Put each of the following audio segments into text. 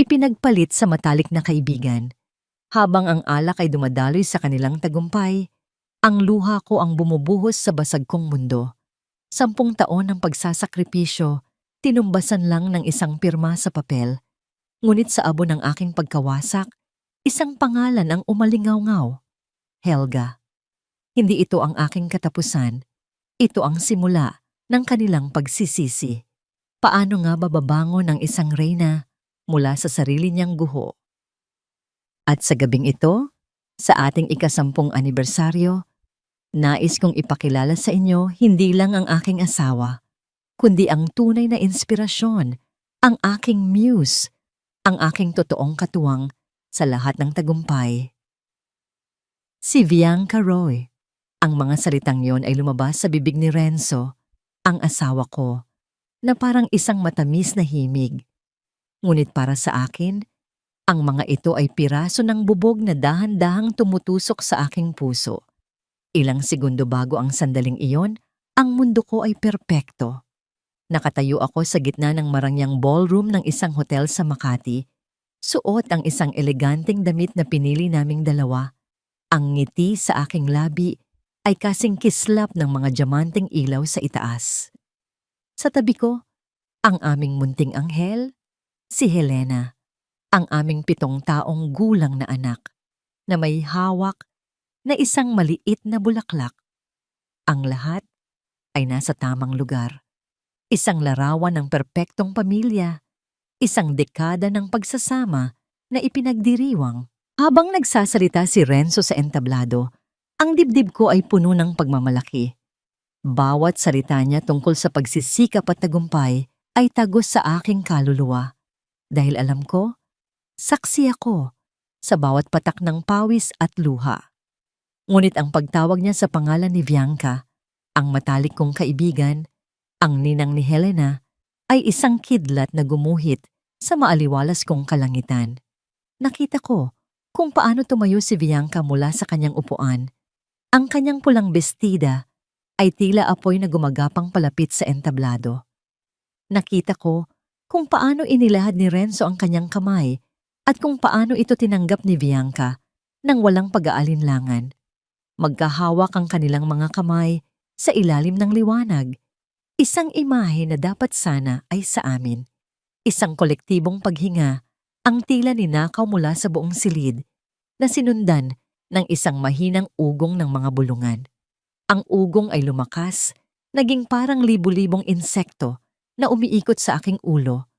ipinagpalit sa matalik na kaibigan. Habang ang alak ay dumadaloy sa kanilang tagumpay, ang luha ko ang bumubuhos sa basag kong mundo. 10 taon ng pagsasakripisyo, tinumbasan lang ng isang pirma sa papel. Ngunit sa abo ng aking pagkawasak, isang pangalan ang umalingaw-ngaw. Helga. Hindi ito ang aking katapusan. Ito ang simula ng kanilang pagsisisi. Paano nga bababangon ang isang reyna mula sa sarili niyang guho? At sa gabing ito, sa ating ika-10 anibersaryo, nais kong ipakilala sa inyo hindi lang ang aking asawa, kundi ang tunay na inspirasyon, ang aking muse, ang aking totoong katuwang sa lahat ng tagumpay. Si Bianca Roy. Ang mga salitang yon ay lumabas sa bibig ni Renzo, ang asawa ko, na parang isang matamis na himig. Ngunit para sa akin, ang mga ito ay piraso ng bubog na dahan-dahang tumutusok sa aking puso. Ilang segundo bago ang sandaling iyon, ang mundo ko ay perpekto. Nakatayo ako sa gitna ng marangyang ballroom ng isang hotel sa Makati. Suot ang isang eleganteng damit na pinili naming dalawa. Ang ngiti sa aking labi ay kasing kislap ng mga diamanteng ilaw sa itaas. Sa tabi ko, ang aming munting anghel, si Helena, ang aming 7 taong gulang na anak, na may hawak na isang maliit na bulaklak. Ang lahat ay nasa tamang lugar. Isang larawan ng perpektong pamilya, isang dekada ng pagsasama na ipinagdiriwang. Habang nagsasalita si Renzo sa entablado, ang dibdib ko ay puno ng pagmamalaki. Bawat salita niya tungkol sa pagsisikap at tagumpay ay tagos sa aking kaluluwa. Dahil alam ko, saksi ako sa bawat patak ng pawis at luha. Ngunit ang pagtawag niya sa pangalan ni Bianca, ang matalik kong kaibigan, ang ninang ni Helena, ay isang kidlat na gumuhit sa maaliwalas kong kalangitan. Nakita ko kung paano tumayo si Bianca mula sa kanyang upuan. Ang kanyang pulang bestida ay tila apoy na gumagapang palapit sa entablado. Nakita ko kung paano inilahad ni Renzo ang kanyang kamay at kung paano ito tinanggap ni Bianca nang walang pag-aalinlangan. Magkahawak ang kanilang mga kamay sa ilalim ng liwanag. Isang imahe na dapat sana ay sa amin. Isang kolektibong paghinga, ang tila ninakaw mula sa buong silid na sinundan ng isang mahinang ugong ng mga bulungan. Ang ugong ay lumakas, naging parang libu-libong insekto na umiikot sa aking ulo.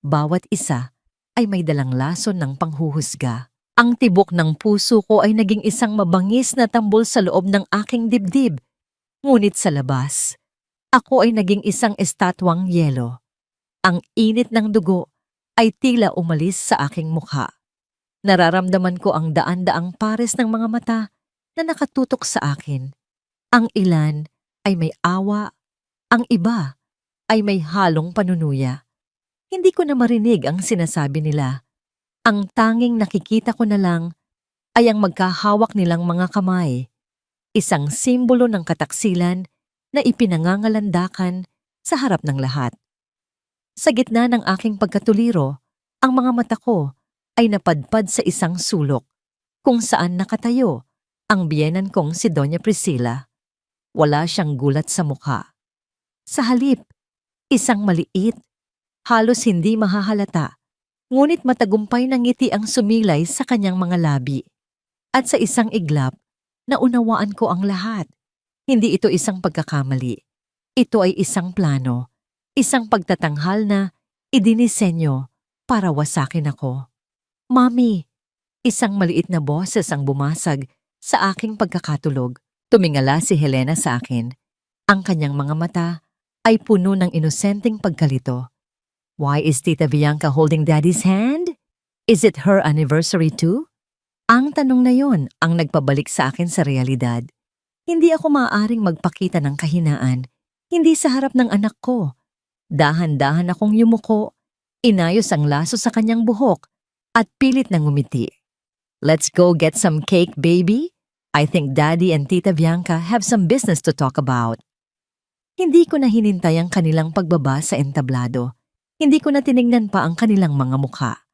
Bawat isa ay may dalang lason ng panghuhusga. Ang tibok ng puso ko ay naging isang mabangis na tambol sa loob ng aking dibdib. Ngunit sa labas, ako ay naging isang estatwang yelo. Ang init ng dugo ay tila umalis sa aking mukha. Nararamdaman ko ang daan-daang pares ng mga mata na nakatutok sa akin. Ang ilan ay may awa, ang iba ay may halong panunuya. Hindi ko na marinig ang sinasabi nila. Ang tanging nakikita ko na lang ay ang magkahawak nilang mga kamay. Isang simbolo ng kataksilan na ipinangangalandakan sa harap ng lahat. Sa gitna ng aking pagkatuliro, ang mga mata ko ay napadpad sa isang sulok kung saan nakatayo ang biyenan kong si Doña Priscilla. Wala siyang gulat sa mukha. Sa halip, isang maliit, halos hindi mahahalata, ngunit matagumpay na ngiti ang sumilay sa kanyang mga labi. At sa isang iglap, naunawaan ko ang lahat. Hindi ito isang pagkakamali. Ito ay isang plano, isang pagtatanghal na idinisenyo para wasakin ako. Mami, isang maliit na boses ang bumasag sa aking pagkakatulog. Tumingala si Helena sa akin. Ang kanyang mga mata ay puno ng inosenteng pagkalito. Why is Tita Bianca holding Daddy's hand? Is it her anniversary too? Ang tanong na yon ang nagpabalik sa akin sa realidad. Hindi ako maaaring magpakita ng kahinaan, hindi sa harap ng anak ko. Dahan-dahan akong yumuko, inayos ang laso sa kanyang buhok, at pilit na ngumiti. Let's go get some cake, baby. I think Daddy and Tita Bianca have some business to talk about. Hindi ko na hinintay ang kanilang pagbaba sa entablado. Hindi ko na tinignan pa ang kanilang mga mukha.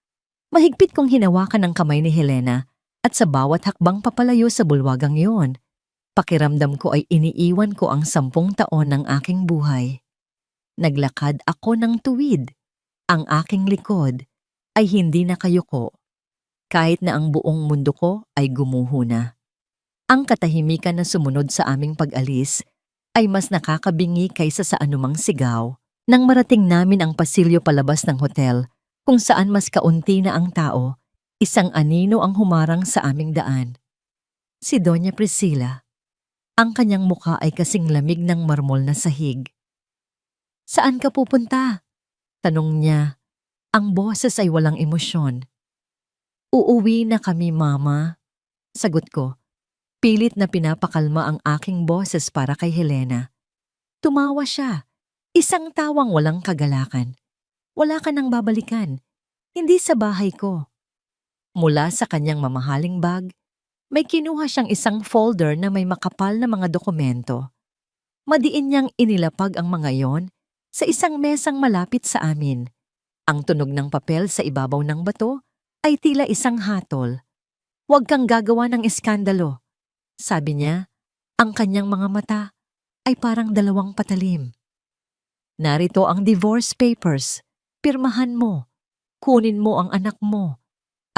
Mahigpit kong hinawakan ang kamay ni Helena at sa bawat hakbang papalayo sa bulwagang yon, pakiramdam ko ay iniiwan ko ang 10 taon ng aking buhay. Naglakad ako ng tuwid. Ang aking likod ay hindi nakayuko kahit na ang buong mundo ko ay gumuho na. Ang katahimikan na sumunod sa aming pag-alis ay mas nakakabingi kaysa sa anumang sigaw. Nang marating namin ang pasilyo palabas ng hotel, kung saan mas kaunti na ang tao, isang anino ang humarang sa aming daan. Si Doña Priscilla. Ang kanyang mukha ay kasing lamig ng marmol na sahig. "Saan ka pupunta?" tanong niya. Ang boses ay walang emosyon. "Uuwi na kami, Mama." Sagot ko, pilit na pinapakalma ang aking boses para kay Helena. Tumawa siya, isang tawang walang kagalakan. "Wala ka nang babalikan, hindi sa bahay ko." Mula sa kanyang mamahaling bag, may kinuha siyang isang folder na may makapal na mga dokumento. Madiin niyang inilapag ang mga yon sa isang mesang malapit sa amin. Ang tunog ng papel sa ibabaw ng bato ay tila isang hatol. "Huwag kang gagawa ng eskandalo," sabi niya. Ang kanyang mga mata ay parang dalawang patalim. "Narito ang divorce papers. Pirmahan mo, kunin mo ang anak mo,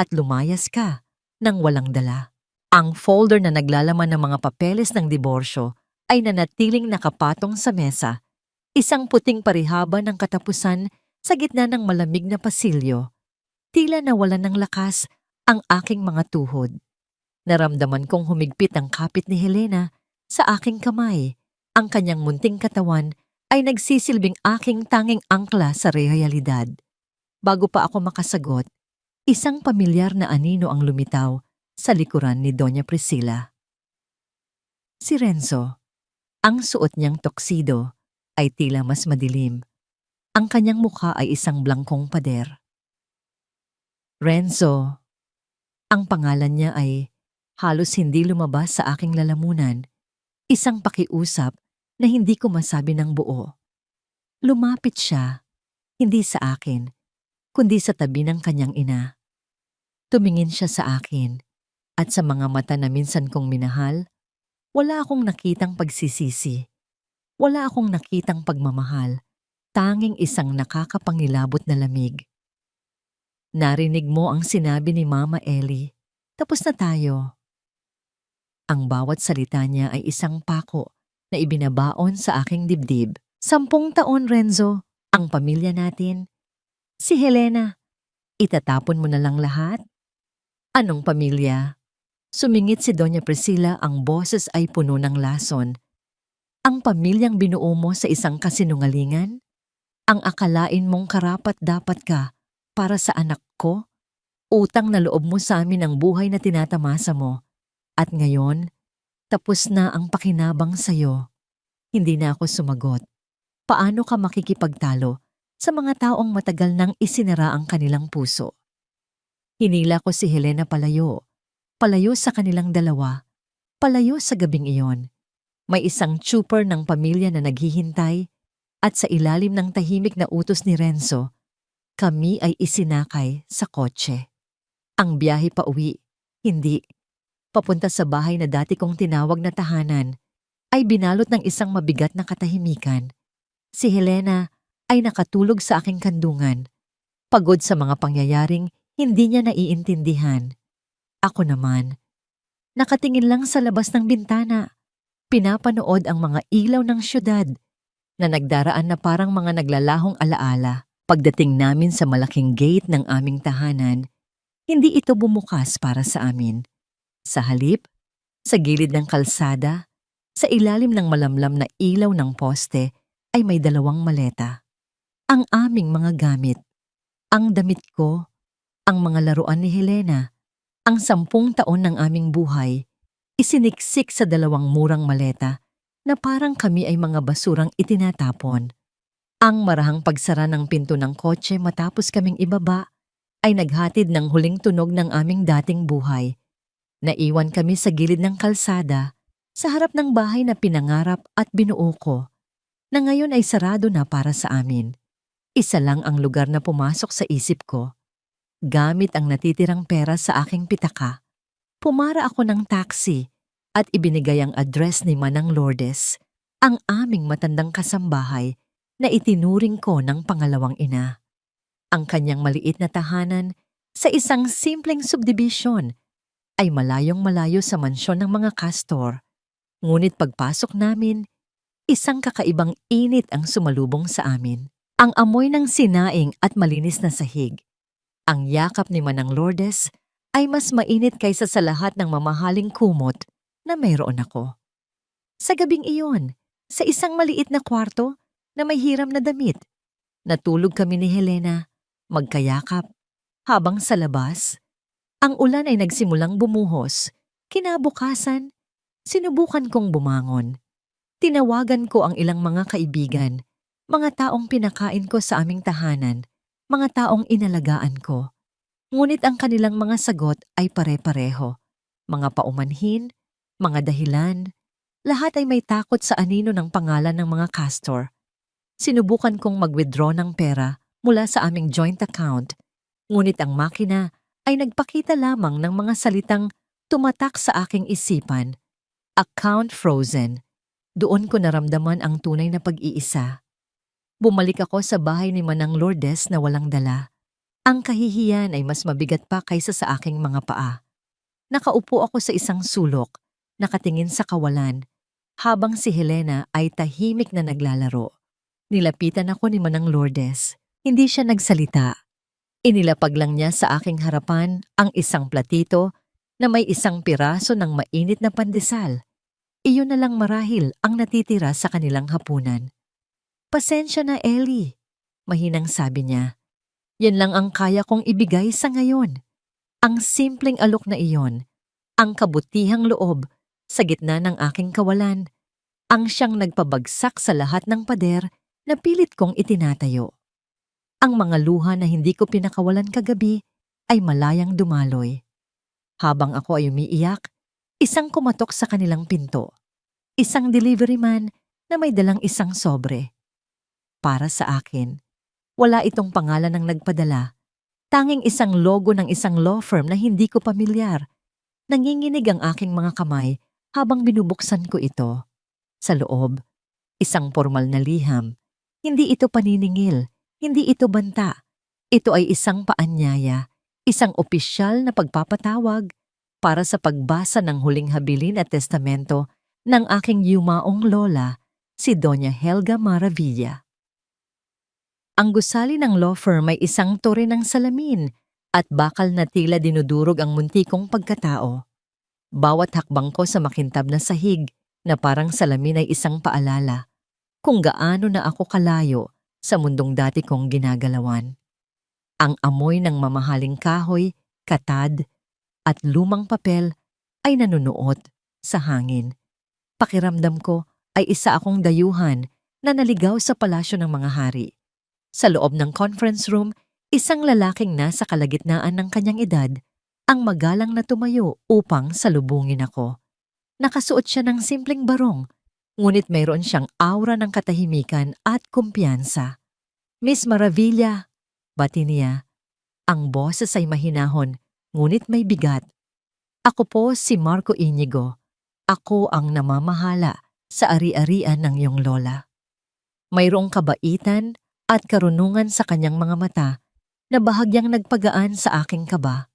at lumayas ka nang walang dala." Ang folder na naglalaman ng mga papeles ng diborsyo ay nanatiling nakapatong sa mesa, isang puting parihaba ng katapusan sa gitna ng malamig na pasilyo. Tila nawalan ng lakas ang aking mga tuhod. Naramdaman kong humigpit ang kapit ni Helena sa aking kamay. Ang kanyang munting katawan ay nagsisilbing aking tanging angkla sa realidad. Bago pa ako makasagot, isang pamilyar na anino ang lumitaw sa likuran ni Doña Priscilla. Si Renzo. Ang suot niyang tuxedo ay tila mas madilim. Ang kanyang mukha ay isang blangkong pader. Renzo. Ang pangalan niya ay halos hindi lumabas sa aking lalamunan. Isang pakiusap na hindi ko masabi ng buo. Lumapit siya, hindi sa akin, kundi sa tabi ng kanyang ina. Tumingin siya sa akin, at sa mga mata na minsan kong minahal, wala akong nakitang pagsisisi. Wala akong nakitang pagmamahal, tanging isang nakakapangilabot na lamig. "Narinig mo ang sinabi ni Mama Ellie. Tapos na tayo." Ang bawat salita niya ay isang pako na ibinabaon sa aking dibdib. 10 taon, Renzo, ang pamilya natin. Si Helena, itatapon mo na lang lahat? "Anong pamilya?" Sumingit si Doña Priscilla, ang boses ay puno ng lason. "Ang pamilyang binuo mo sa isang kasinungalingan? Ang akalain mong karapat-dapat ka para sa anak ko? Utang na loob mo sa amin ang buhay na tinatamasa mo. At ngayon, tapos na ang pakinabang sa'yo." Hindi na ako sumagot. Paano ka makikipagtalo sa mga taong matagal nang isinara ang kanilang puso? Hinila ko si Helena palayo. Palayo sa kanilang dalawa. Palayo sa gabing iyon. May isang trooper ng pamilya na naghihintay, at sa ilalim ng tahimik na utos ni Renzo, kami ay isinakay sa kotse. Ang biyahe pa uwi, hindi. Papunta sa bahay na dati kong tinawag na tahanan, ay binalot ng isang mabigat na katahimikan. Si Helena ay nakatulog sa aking kandungan, pagod sa mga pangyayaring hindi niya naiintindihan. Ako naman, nakatingin lang sa labas ng bintana, pinapanood ang mga ilaw ng syudad na nagdaraan na parang mga naglalahong alaala. Pagdating namin sa malaking gate ng aming tahanan, hindi ito bumukas para sa amin. Sa halip, sa gilid ng kalsada, sa ilalim ng malamlam na ilaw ng poste, ay may 2 maleta. Ang aming mga gamit, ang damit ko, ang mga laruan ni Helena, ang 10 taon ng aming buhay, isiniksik sa 2 murang maleta na parang kami ay mga basurang itinatapon. Ang marahang pagsara ng pinto ng kotse matapos kaming ibaba ay naghatid ng huling tunog ng aming dating buhay. Naiwan kami sa gilid ng kalsada, sa harap ng bahay na pinangarap at binuo ko, na ngayon ay sarado na para sa amin. Isa lang ang lugar na pumasok sa isip ko. Gamit ang natitirang pera sa aking pitaka, pumara ako ng taxi at ibinigay ang address ni Manang Lourdes, ang aming matandang kasambahay na itinuring ko ng pangalawang ina. Ang kanyang maliit na tahanan sa isang simpleng subdivision ay malayong-malayo sa mansyon ng mga Castor. Ngunit pagpasok namin, isang kakaibang init ang sumalubong sa amin. Ang amoy ng sinaing at malinis na sahig. Ang yakap ni Manang Lourdes ay mas mainit kaysa sa lahat ng mamahaling kumot na mayroon ako. Sa gabing iyon, sa isang maliit na kwarto na may hiram na damit, natulog kami ni Helena, magkayakap, habang sa labas, ang ulan ay nagsimulang bumuhos. Kinabukasan, sinubukan kong bumangon. Tinawagan ko ang ilang mga kaibigan, mga taong pinakain ko sa aming tahanan, mga taong inalagaan ko. Ngunit ang kanilang mga sagot ay pare-pareho. Mga paumanhin, mga dahilan, lahat ay may takot sa anino ng pangalan ng mga Castor. Sinubukan kong mag-withdraw ng pera mula sa aming joint account, ngunit ang makina ay nagpakita lamang ng mga salitang tumatak sa aking isipan. Account frozen. Doon ko naramdaman ang tunay na pag-iisa. Bumalik ako sa bahay ni Manang Lourdes na walang dala. Ang kahihiyan ay mas mabigat pa kaysa sa aking mga paa. Nakaupo ako sa isang sulok, nakatingin sa kawalan, habang si Helena ay tahimik na naglalaro. Nilapitan ako ni Manang Lourdes. Hindi siya nagsalita. Inilapag lang niya sa aking harapan ang isang platito na may isang piraso ng mainit na pandesal. Iyon na lang marahil ang natitira sa kanilang hapunan. "Pasensya na, Ellie," mahinang sabi niya. "Yan lang ang kaya kong ibigay sa ngayon." Ang simpleng alok na iyon, ang kabutihang loob sa gitna ng aking kawalan, ang siyang nagpabagsak sa lahat ng pader na pilit kong itinatayo. Ang mga luha na hindi ko pinakawalan kagabi ay malayang dumaloy. Habang ako ay umiiyak, isang kumatok sa kanilang pinto. Isang delivery man na may dalang isang sobre. Para sa akin, wala itong pangalan ng nagpadala. Tanging isang logo ng isang law firm na hindi ko pamilyar. Nanginginig ang aking mga kamay habang binubuksan ko ito. Sa loob, isang formal na liham. Hindi ito paniningil, hindi ito banta. Ito ay isang paanyaya, isang opisyal na pagpapatawag para sa pagbasa ng huling habilin at testamento ng aking yumaong lola, si Doña Helga Maravilla. Ang gusali ng law firm ay isang tore ng salamin at bakal na tila dinudurog ang muntikong pagkatao. Bawat hakbang ko sa makintab na sahig na parang salamin ay isang paalala kung gaano na ako kalayo sa mundong dati kong ginagalawan. Ang amoy ng mamahaling kahoy, katad, at lumang papel ay nanunuot sa hangin. Pakiramdam ko ay isa akong dayuhan na naligaw sa palasyo ng mga hari. Sa loob ng conference room, isang lalaking nasa kalagitnaan ng kanyang edad ang magalang na tumayo upang salubungin ako. Nakasuot siya ng simpleng barong, ngunit mayroon siyang aura ng katahimikan at kumpiyansa. "Miss Maravilla," bati niya. Ang boses ay mahinahon, ngunit may bigat. "Ako po si Marco Inigo. Ako ang namamahala sa ari-arian ng iyong lola." Mayroong kabaitan at karunungan sa kanyang mga mata na bahagyang nagpagaan sa aking kaba.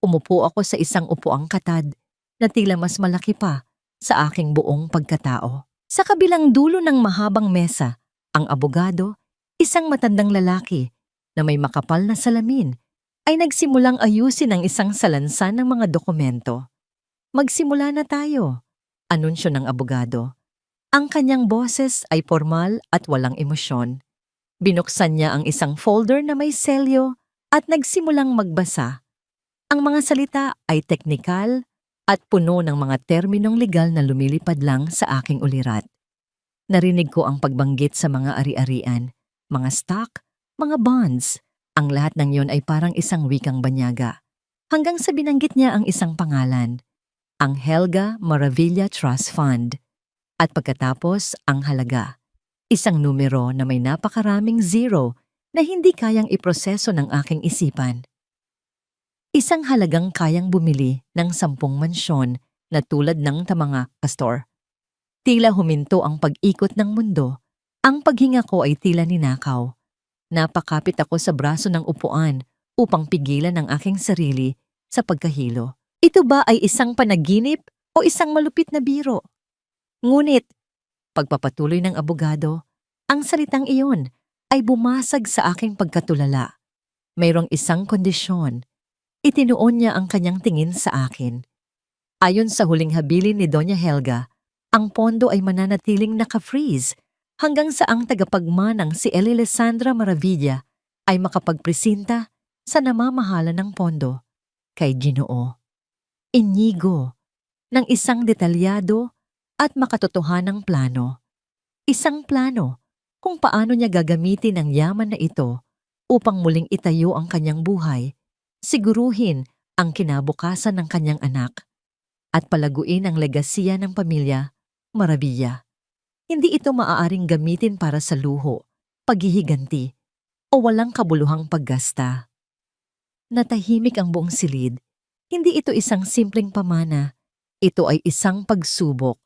Umupo ako sa isang upuang katad na tila mas malaki pa sa aking buong pagkatao. Sa kabilang dulo ng mahabang mesa, ang abogado, isang matandang lalaki na may makapal na salamin, ay nagsimulang ayusin ang isang salansan ng mga dokumento. "Magsimula na tayo," anunsyo ng abogado. Ang kanyang boses ay formal at walang emosyon. Binuksan niya ang isang folder na may selyo at nagsimulang magbasa. Ang mga salita ay teknikal at puno ng mga terminong legal na lumilipad lang sa aking ulirat. Narinig ko ang pagbanggit sa mga ari-arian, mga stock, mga bonds. Ang lahat ng iyon ay parang isang wikang banyaga. Hanggang sa binanggit niya ang isang pangalan, ang Helga Maravilla Trust Fund. At pagkatapos ang halaga. Isang numero na may napakaraming zero na hindi kayang iproseso ng aking isipan. Isang halagang kayang bumili ng 10 mansyon na tulad ng mga pastor. Tila huminto ang pag-ikot ng mundo. Ang paghinga ko ay tila ninakaw. Napakapit ako sa braso ng upuan upang pigilan ang aking sarili sa pagkahilo. Ito ba ay isang panaginip o isang malupit na biro? Ngunit, pagpapatuloy ng abogado, ang salitang iyon ay bumasag sa aking pagkatulala. Mayroong isang kondisyon. Itinuon niya ang kanyang tingin sa akin. Ayon sa huling habilin ni Doña Helga, ang pondo ay mananatiling naka-freeze hanggang sa ang tagapagmanang si Alessandra Maravilla ay makapagpresinta sa namamahala ng pondo kay Ginoo Inigo ng isang detalyado at makatotohanang plano. Isang plano kung paano niya gagamitin ang yaman na ito upang muling itayo ang kanyang buhay, siguruhin ang kinabukasan ng kanyang anak, at palaguin ang legasiya ng pamilya Maravilla. Hindi ito maaaring gamitin para sa luho, paghihiganti, o walang kabuluhang paggasta. Natahimik ang buong silid. Hindi ito isang simpleng pamana. Ito ay isang pagsubok,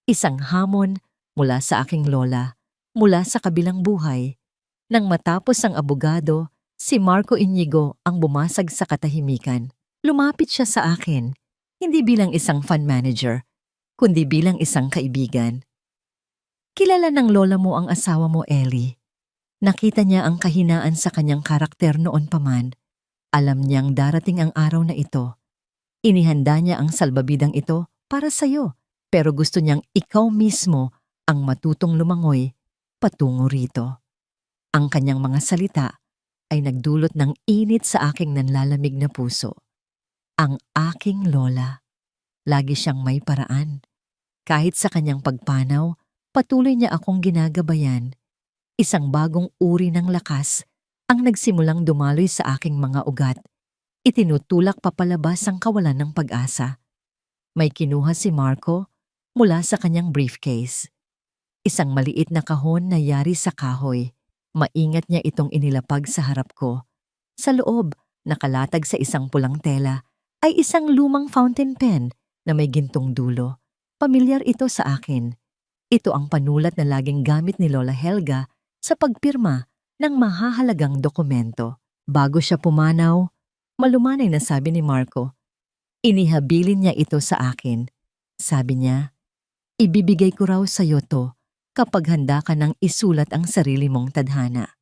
isang hamon mula sa aking lola, mula sa kabilang buhay. Nang matapos ang abogado, si Marco Inigo ang bumasag sa katahimikan. Lumapit siya sa akin, hindi bilang isang fund manager, kundi bilang isang kaibigan. Kilala ng lola mo ang asawa mo, Ellie. Nakita niya ang kahinaan sa kanyang karakter noon pa man. Alam niyang darating ang araw na ito. Inihanda niya ang salbabidang ito para sa'yo, pero gusto niyang ikaw mismo ang matutong lumangoy patungo rito. Ang kanyang mga salita ay nagdulot ng init sa aking nanlalamig na puso. Ang aking lola, lagi siyang may paraan. Kahit sa kanyang pagpanaw, patuloy niya akong ginagabayan. Isang bagong uri ng lakas ang nagsimulang dumaloy sa aking mga ugat. Itinutulak papalabas ang kawalan ng pag-asa. May kinuha si Marco mula sa kanyang briefcase. Isang maliit na kahon na yari sa kahoy. Maingat niya itong inilapag sa harap ko. Sa loob, nakalatag sa isang pulang tela, ay isang lumang fountain pen na may gintong dulo. Pamilyar ito sa akin. Ito ang panulat na laging gamit ni Lola Helga sa pagpirma ng mahahalagang dokumento. Bago siya pumanaw, malumanay na sabi ni Marco, inihabilin niya ito sa akin. Sabi niya, ibibigay ko raw sa iyo to kapag handa ka nang isulat ang sarili mong tadhana.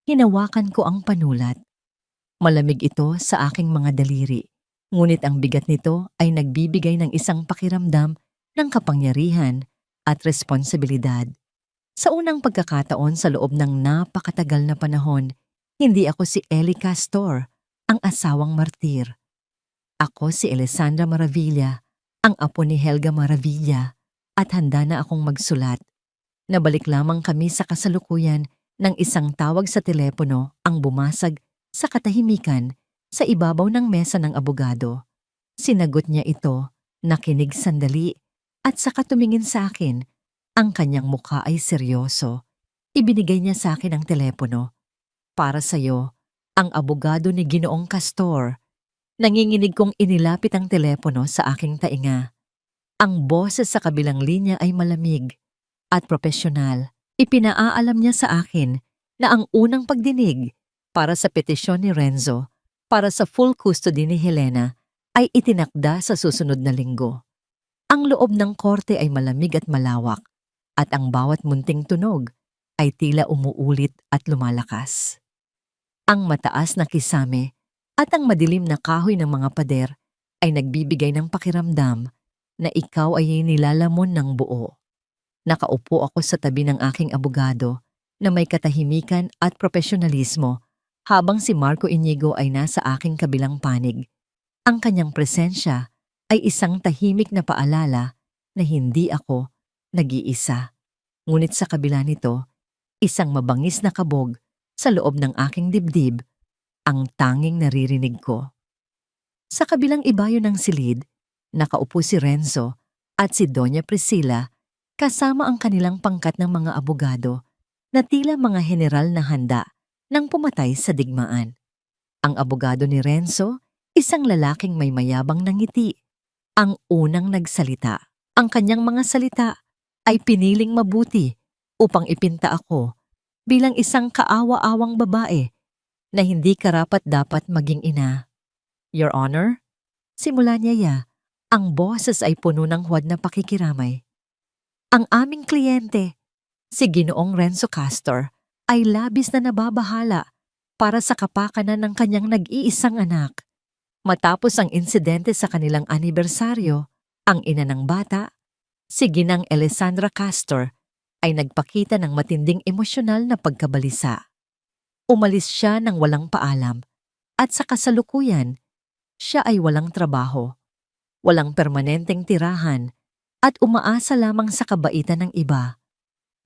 Hinawakan ko ang panulat. Malamig ito sa aking mga daliri, ngunit ang bigat nito ay nagbibigay ng isang pakiramdam ng kapangyarihan at responsibilidad. Sa unang pagkakataon sa loob ng napakatagal na panahon, hindi ako si Ellie Castor, ang asawang martir. Ako si Alessandra Maravilla, ang apo ni Helga Maravilla, at handa na akong magsulat. Nabalik lamang kami sa kasalukuyan nang isang tawag sa telepono ang bumasag sa katahimikan sa ibabaw ng mesa ng abogado. Sinagot niya ito, nakinig sandali, at saka tumingin sa akin. Ang kanyang mukha ay seryoso. Ibinigay niya sa akin ang telepono. Para sa'yo, ang abogado ni Ginoong Castor. Nanginginig kong inilapit ang telepono sa aking tainga. Ang boses sa kabilang linya ay malamig at propesyonal. Ipinaaalam niya sa akin na ang unang pagdinig para sa petisyon ni Renzo para sa full custody ni Helena ay itinakda sa susunod na linggo. Ang loob ng korte ay malamig at malawak, at ang bawat munting tunog ay tila umuulit at lumalakas. Ang mataas na kisame at ang madilim na kahoy ng mga pader ay nagbibigay ng pakiramdam na ikaw ay nilalamon ng buo. Nakaupo ako sa tabi ng aking abogado na may katahimikan at profesionalismo habang si Marco Inigo ay nasa aking kabilang panig. Ang kanyang presensya ay isang tahimik na paalala na hindi ako nag-iisa. Ngunit sa kabila nito, isang mabangis na kabog sa loob ng aking dibdib ang tanging naririnig ko. Sa kabilang ibayo ng silid, nakaupo si Renzo at si Doña Priscilla kasama ang kanilang pangkat ng mga abogado na tila mga general na handa nang pumatay sa digmaan. Ang abogado ni Renzo, Isang lalaking may mayabang na ngiti. Ang unang nagsalita. Ang kanyang mga salita ay piniling mabuti upang ipinta ako bilang isang kaawa-awang babae na hindi karapat-dapat maging ina. Your Honor, simula niya, ang boses ay puno ng huwad na pakikiramay. Ang aming kliyente, si Ginoong Renzo Castor, ay labis na nababahala para sa kapakanan ng kanyang nag-iisang anak. Matapos ang insidente sa kanilang anibersaryo, ang ina ng bata, si Ginang Alessandra Castor, ay nagpakita ng matinding emosyonal na pagkabalisa. Umalis siya ng walang paalam at sa kasalukuyan, siya ay walang trabaho, walang permanenteng tirahan at umaasa lamang sa kabaitan ng iba.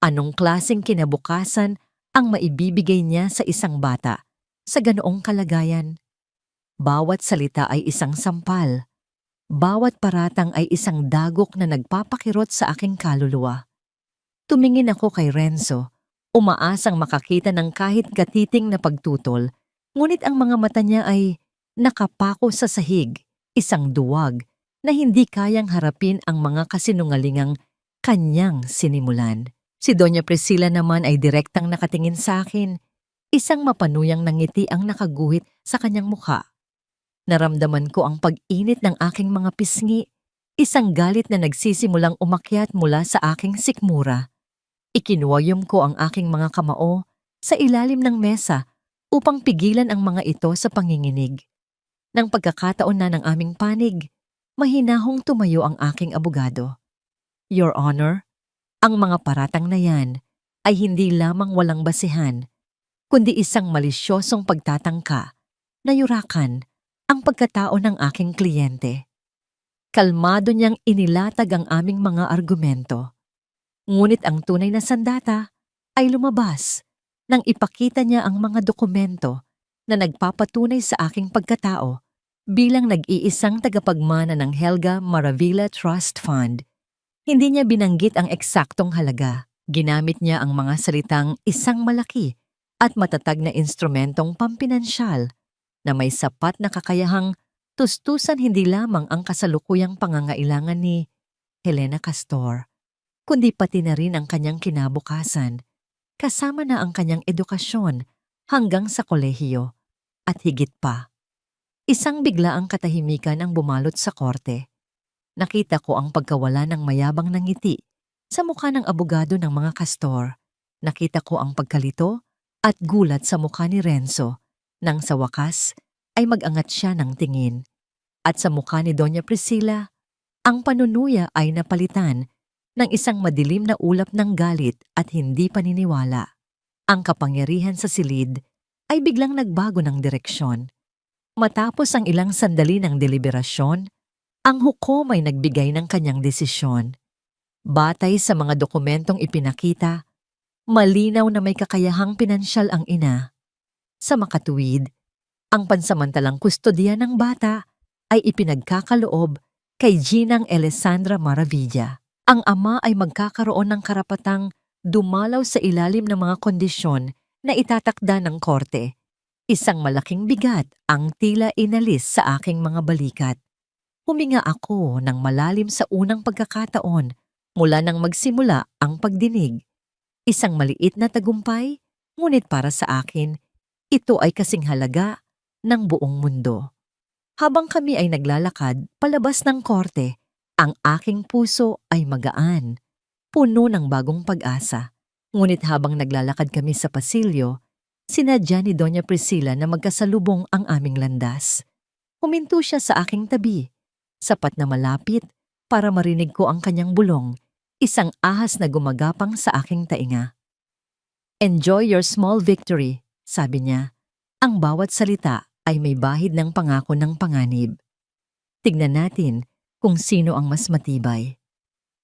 Anong klaseng kinabukasan ang maibibigay niya sa isang bata sa ganoong kalagayan? Bawat salita ay isang sampal. Bawat paratang ay isang dagok na nagpapakirot sa aking kaluluwa. Tumingin ako kay Renzo, umaasang makakita ng kahit gatiting na pagtutol, ngunit ang mga mata niya ay nakapako sa sahig, isang duwag na hindi kayang harapin ang mga kasinungalingang kanyang sinimulan. Si Doña Priscilla naman ay direktang nakatingin sa akin, isang mapanuyang ngiti ang nakaguhit sa kanyang mukha. Naramdaman ko ang pag-init ng aking mga pisngi, isang galit na nagsisimulang umakyat mula sa aking sikmura. Ikinuwayom ko ang aking mga kamao sa ilalim ng mesa upang pigilan ang mga ito sa panginginig. Nang pagkakataon na ng aming panig, mahinahong tumayo ang aking abogado. Your Honor, ang mga paratang na yan ay hindi lamang walang basihan, kundi isang malisyosong pagtatangka na yurakan ang pagkatao ng aking kliyente. Kalmado niyang inilatag ang aming mga argumento. Ngunit ang tunay na sandata ay lumabas nang ipakita niya ang mga dokumento na nagpapatunay sa aking pagkatao bilang nag-iisang tagapagmana ng Helga Maravilla Trust Fund. Hindi niya binanggit ang eksaktong halaga. Ginamit niya ang mga salitang isang malaki at matatag na instrumentong pampinansyal na may sapat na kakayahang tustusan hindi lamang ang kasalukuyang pangangailangan ni Helena Castor, kundi pati na rin ang kanyang kinabukasan, kasama na ang kanyang edukasyon hanggang sa kolehiyo, at higit pa. Isang biglaang katahimikan ang bumalot sa korte. Nakita ko ang pagkawala ng mayabang na ngiti sa mukha ng abogado ng mga Castor. Nakita ko ang pagkalito at gulat sa mukha ni Renzo nang sa wakas ay mag-angat siya ng tingin. At sa mukha ni Doña Priscilla, ang panunuya ay napalitan ng isang madilim na ulap ng galit at hindi paniniwala. Ang kapangyarihan sa silid ay biglang nagbago ng direksyon. Matapos ang ilang sandali ng deliberasyon, ang hukom ay nagbigay ng kanyang desisyon. Batay sa mga dokumentong ipinakita, malinaw na may kakayahang pinansyal ang ina. Sa makatuwid, ang pansamantalang kustodiya ng bata ay ipinagkakaloob kay Ginang Alessandra Maravilla. Ang ama ay magkakaroon ng karapatang dumalaw sa ilalim ng mga kondisyon na itatakda ng korte. Isang malaking bigat ang tila inalis sa aking mga balikat. Huminga ako ng malalim sa unang pagkakataon mula nang magsimula ang pagdinig. Isang maliit na tagumpay, ngunit para sa akin, ito ay kasing halaga ng buong mundo. Habang kami ay naglalakad palabas ng korte, ang aking puso ay magaan, puno ng bagong pag-asa. Ngunit habang naglalakad kami sa pasilyo, sinadya ni Doña Priscilla na magkasalubong ang aming landas. Huminto siya sa aking tabi, sapat na malapit para marinig ko ang kanyang bulong, isang ahas na gumagapang sa aking tainga. Enjoy your small victory, sabi niya. Ang bawat salita ay may bahid ng pangako ng panganib. Tignan natin kung sino ang mas matibay.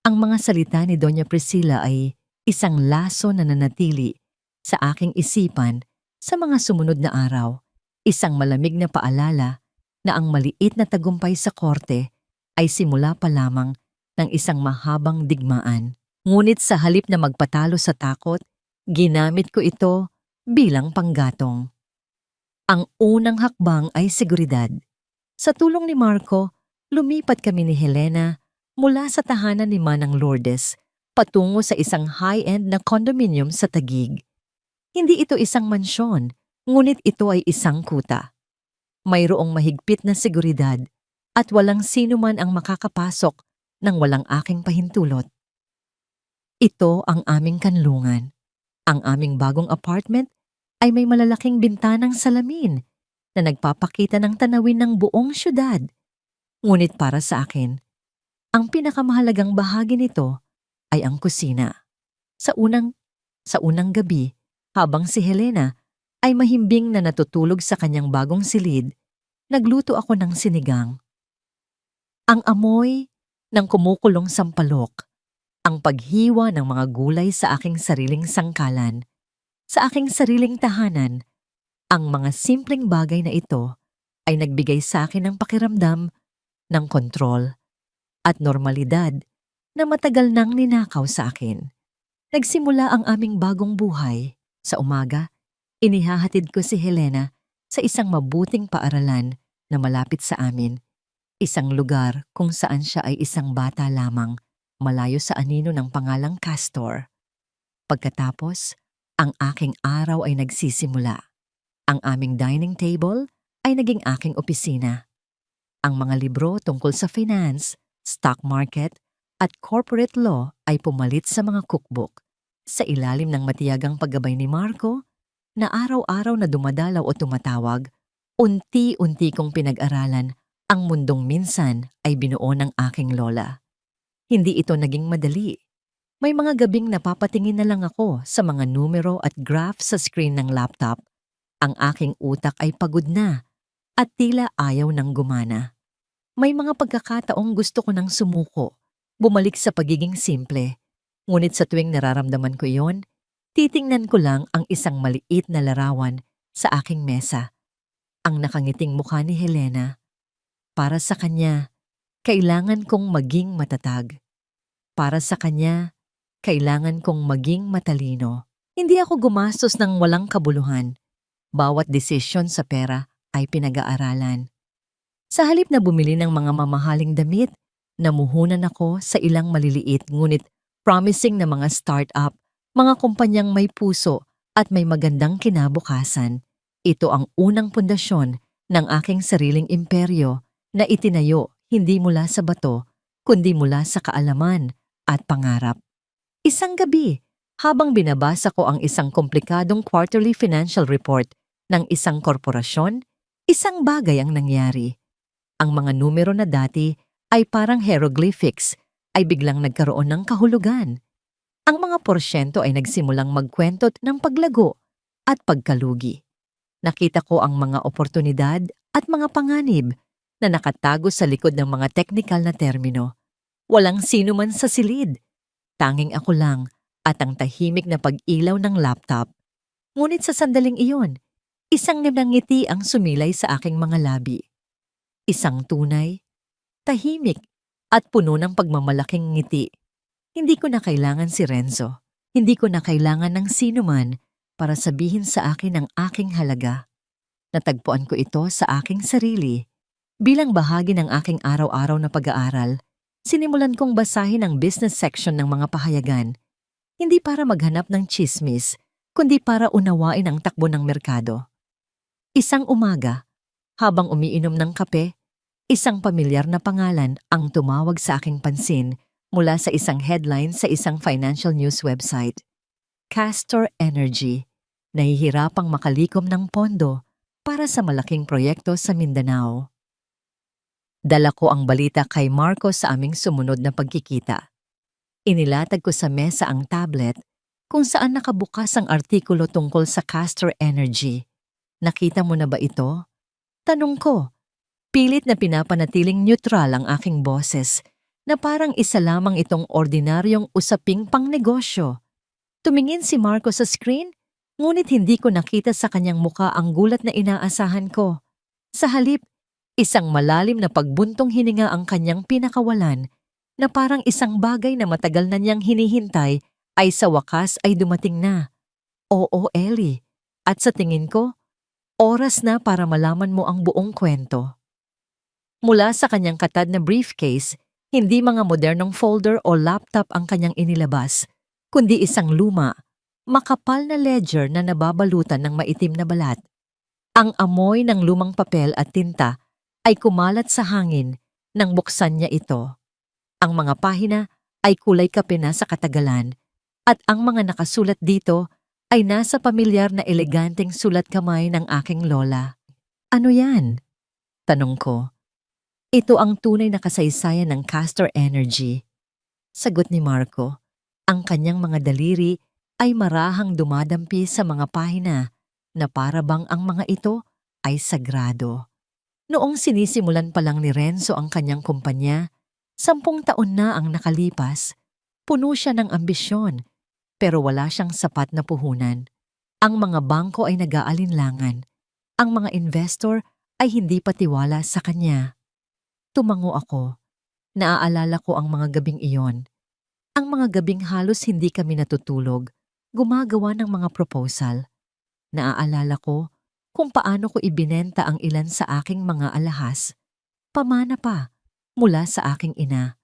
Ang mga salita ni Doña Priscilla ay isang laso na nanatili sa aking isipan sa mga sumunod na araw, isang malamig na paalala na ang maliit na tagumpay sa korte ay simula pa lamang ng isang mahabang digmaan. Ngunit sa halip na magpatalo sa takot, ginamit ko ito bilang panggatong. Ang unang hakbang ay seguridad. Sa tulong ni Marco, lumipat kami ni Helena mula sa tahanan ni Manang Lourdes patungo sa isang high-end na condominium sa Taguig. Hindi ito isang mansyon, ngunit ito ay isang kuta. Mayroong mahigpit na seguridad at walang sino man ang makakapasok nang walang aking pahintulot. Ito ang aming kanlungan. Ang aming bagong apartment ay may malalaking bintanang salamin na nagpapakita ng tanawin ng buong syudad. Ngunit para sa akin, ang pinakamahalagang bahagi nito ay ang kusina. Sa unang gabi, habang si Helena ay mahimbing na natutulog sa kanyang bagong silid, nagluto ako ng sinigang. Ang amoy ng kumukulong sampalok, ang paghiwa ng mga gulay sa aking sariling sangkalan, sa aking sariling tahanan, ang mga simpleng bagay na ito ay nagbigay sa akin ng pakiramdam ng kontrol at normalidad na matagal nang ninakaw sa akin. Nagsimula ang aming bagong buhay. Sa umaga, inihahatid ko si Helena sa isang mabuting paaralan na malapit sa amin. Isang lugar kung saan siya ay isang bata lamang, malayo sa anino ng pangalang Castor. Pagkatapos, ang aking araw ay nagsisimula. Ang aming dining table ay naging aking opisina. Ang mga libro tungkol sa finance, stock market, at corporate law ay pumalit sa mga cookbook. Sa ilalim ng matiyagang paggabay ni Marco, na araw-araw na dumadalaw o tumatawag, unti-unti kong pinag-aralan ang mundong minsan ay binuo ng aking lola. Hindi ito naging madali. May mga gabing napapatingin na lang ako sa mga numero at graph sa screen ng laptop. Ang aking utak ay pagod na at tila ayaw nang gumana. May mga pagkakataong gusto ko nang sumuko, bumalik sa pagiging simple. Ngunit sa tuwing nararamdaman ko iyon, titingnan ko lang ang isang maliit na larawan sa aking mesa. Ang nakangiting mukha ni Helena. Para sa kanya, kailangan kong maging matatag. Para sa kanya, kailangan kong maging matalino. Hindi ako gumastos ng walang kabuluhan. Bawat desisyon sa pera ay pinag-aaralan. Sa halip na bumili ng mga mamahaling damit, namuhunan ako sa ilang maliliit ngunit promising na mga startup, mga kumpanyang may puso at may magandang kinabukasan. Ito ang unang pundasyon ng aking sariling imperyo na itinayo hindi mula sa bato, kundi mula sa kaalaman at pangarap. Isang gabi, habang binabasa ko ang isang komplikadong quarterly financial report ng isang korporasyon, isang bagay ang nangyari. Ang mga numero na dati ay parang hieroglyphics ay biglang nagkaroon ng kahulugan. Ang mga porsyento ay nagsimulang magkwentot ng paglago at pagkalugi. Nakita ko ang mga oportunidad at mga panganib na nakatago sa likod ng mga teknikal na termino. Walang sino man sa silid. Tanging ako lang at ang tahimik na pag-ilaw ng laptop. Ngunit sa sandaling iyon, isang ngiti ang sumilay sa aking mga labi. Isang tunay, tahimik, at puno ng pagmamalaking ngiti. Hindi ko na kailangan si Renzo. Hindi ko na kailangan ng sino man para sabihin sa akin ang aking halaga. Natagpuan ko ito sa aking sarili. Bilang bahagi ng aking araw-araw na pag-aaral, sinimulan kong basahin ang business section ng mga pahayagan. Hindi para maghanap ng chismis, kundi para unawain ang takbo ng merkado. Isang umaga, habang umiinom ng kape, isang pamilyar na pangalan ang tumawag sa aking pansin mula sa isang headline sa isang financial news website. Castor Energy, nahihirapang makalikom ng pondo para sa malaking proyekto sa Mindanao. Dala ko ang balita kay Marco sa aming sumunod na pagkikita. Inilatag ko sa mesa ang tablet kung saan nakabukas ang artikulo tungkol sa Castor Energy. Nakita mo na ba ito? Tanong ko. Pilit na pinapanatiling neutral ang aking boses na parang isa lamang itong ordinaryong usaping pangnegosyo. Tumingin si Marco sa screen, ngunit hindi ko nakita sa kanyang muka ang gulat na inaasahan ko. Sa halip, isang malalim na pagbuntong hininga ang kanyang pinakawalan na parang isang bagay na matagal na niyang hinihintay ay sa wakas ay dumating na. Oo, Ellie. At sa tingin ko, oras na para malaman mo ang buong kwento. Mula sa kanyang katad na briefcase, hindi mga modernong folder o laptop ang kanyang inilabas, kundi isang luma, makapal na ledger na nababalutan ng maitim na balat. Ang amoy ng lumang papel at tinta ay kumalat sa hangin nang buksan niya ito. Ang mga pahina ay kulay kape na sa katagalan at ang mga nakasulat dito ay nasa pamilyar na eleganteng sulat kamay ng aking lola. Ano yan? Tanong ko. Ito ang tunay na kasaysayan ng Castor Energy. Sagot ni Marco. Ang kanyang mga daliri ay marahang dumadampi sa mga pahina na para bang ang mga ito ay sagrado. Noong sinisimulan pa lang ni Renzo ang kanyang kumpanya, 10 taon na ang nakalipas, puno siya ng ambisyon, pero wala siyang sapat na puhunan. Ang mga bangko ay nag-aalinlangan. Ang mga investor ay hindi patiwala sa kanya. Tumango ako. Naaalala ko ang mga gabing iyon. Ang mga gabing halos hindi kami natutulog, gumagawa ng mga proposal. Naaalala ko kung paano ko ibinenta ang ilan sa aking mga alahas. Pamana pa, mula sa aking ina,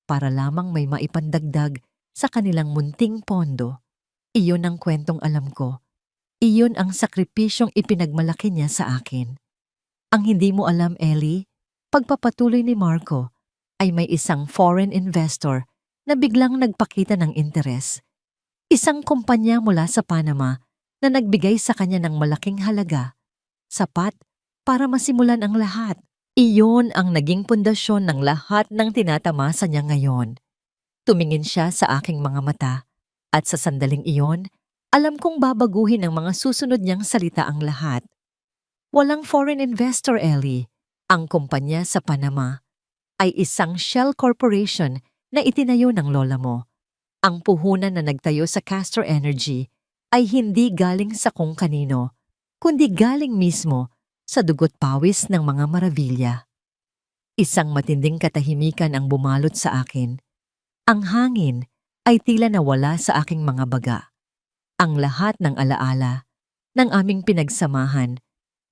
para lamang may maipandagdag sa kanilang munting pondo. Iyon ang kwentong alam ko. Iyon ang sakripisyong ipinagmalaki niya sa akin. Ang hindi mo alam, Ellie, pagpapatuloy ni Marco ay may isang foreign investor na biglang nagpakita ng interes. Isang kumpanya mula sa Panama na nagbigay sa kanya ng malaking halaga, sapat para masimulan ang lahat. Iyon ang naging pundasyon ng lahat ng tinatamasa niya ngayon. Tumingin siya sa aking mga mata at sa sandaling iyon, alam kong babaguhin ng mga susunod niyang salita ang lahat. Walang foreign investor, Ellie. Ang kumpanya sa Panama ay isang shell corporation na itinayo ng lola mo. Ang puhunan na nagtayo sa Castor Energy ay hindi galing sa kung kanino, kundi galing mismo sa dugot pawis ng mga Maravilla. Isang matinding katahimikan ang bumalot sa akin. Ang hangin ay tila nawala sa aking mga baga. Ang lahat ng alaala ng aming pinagsamahan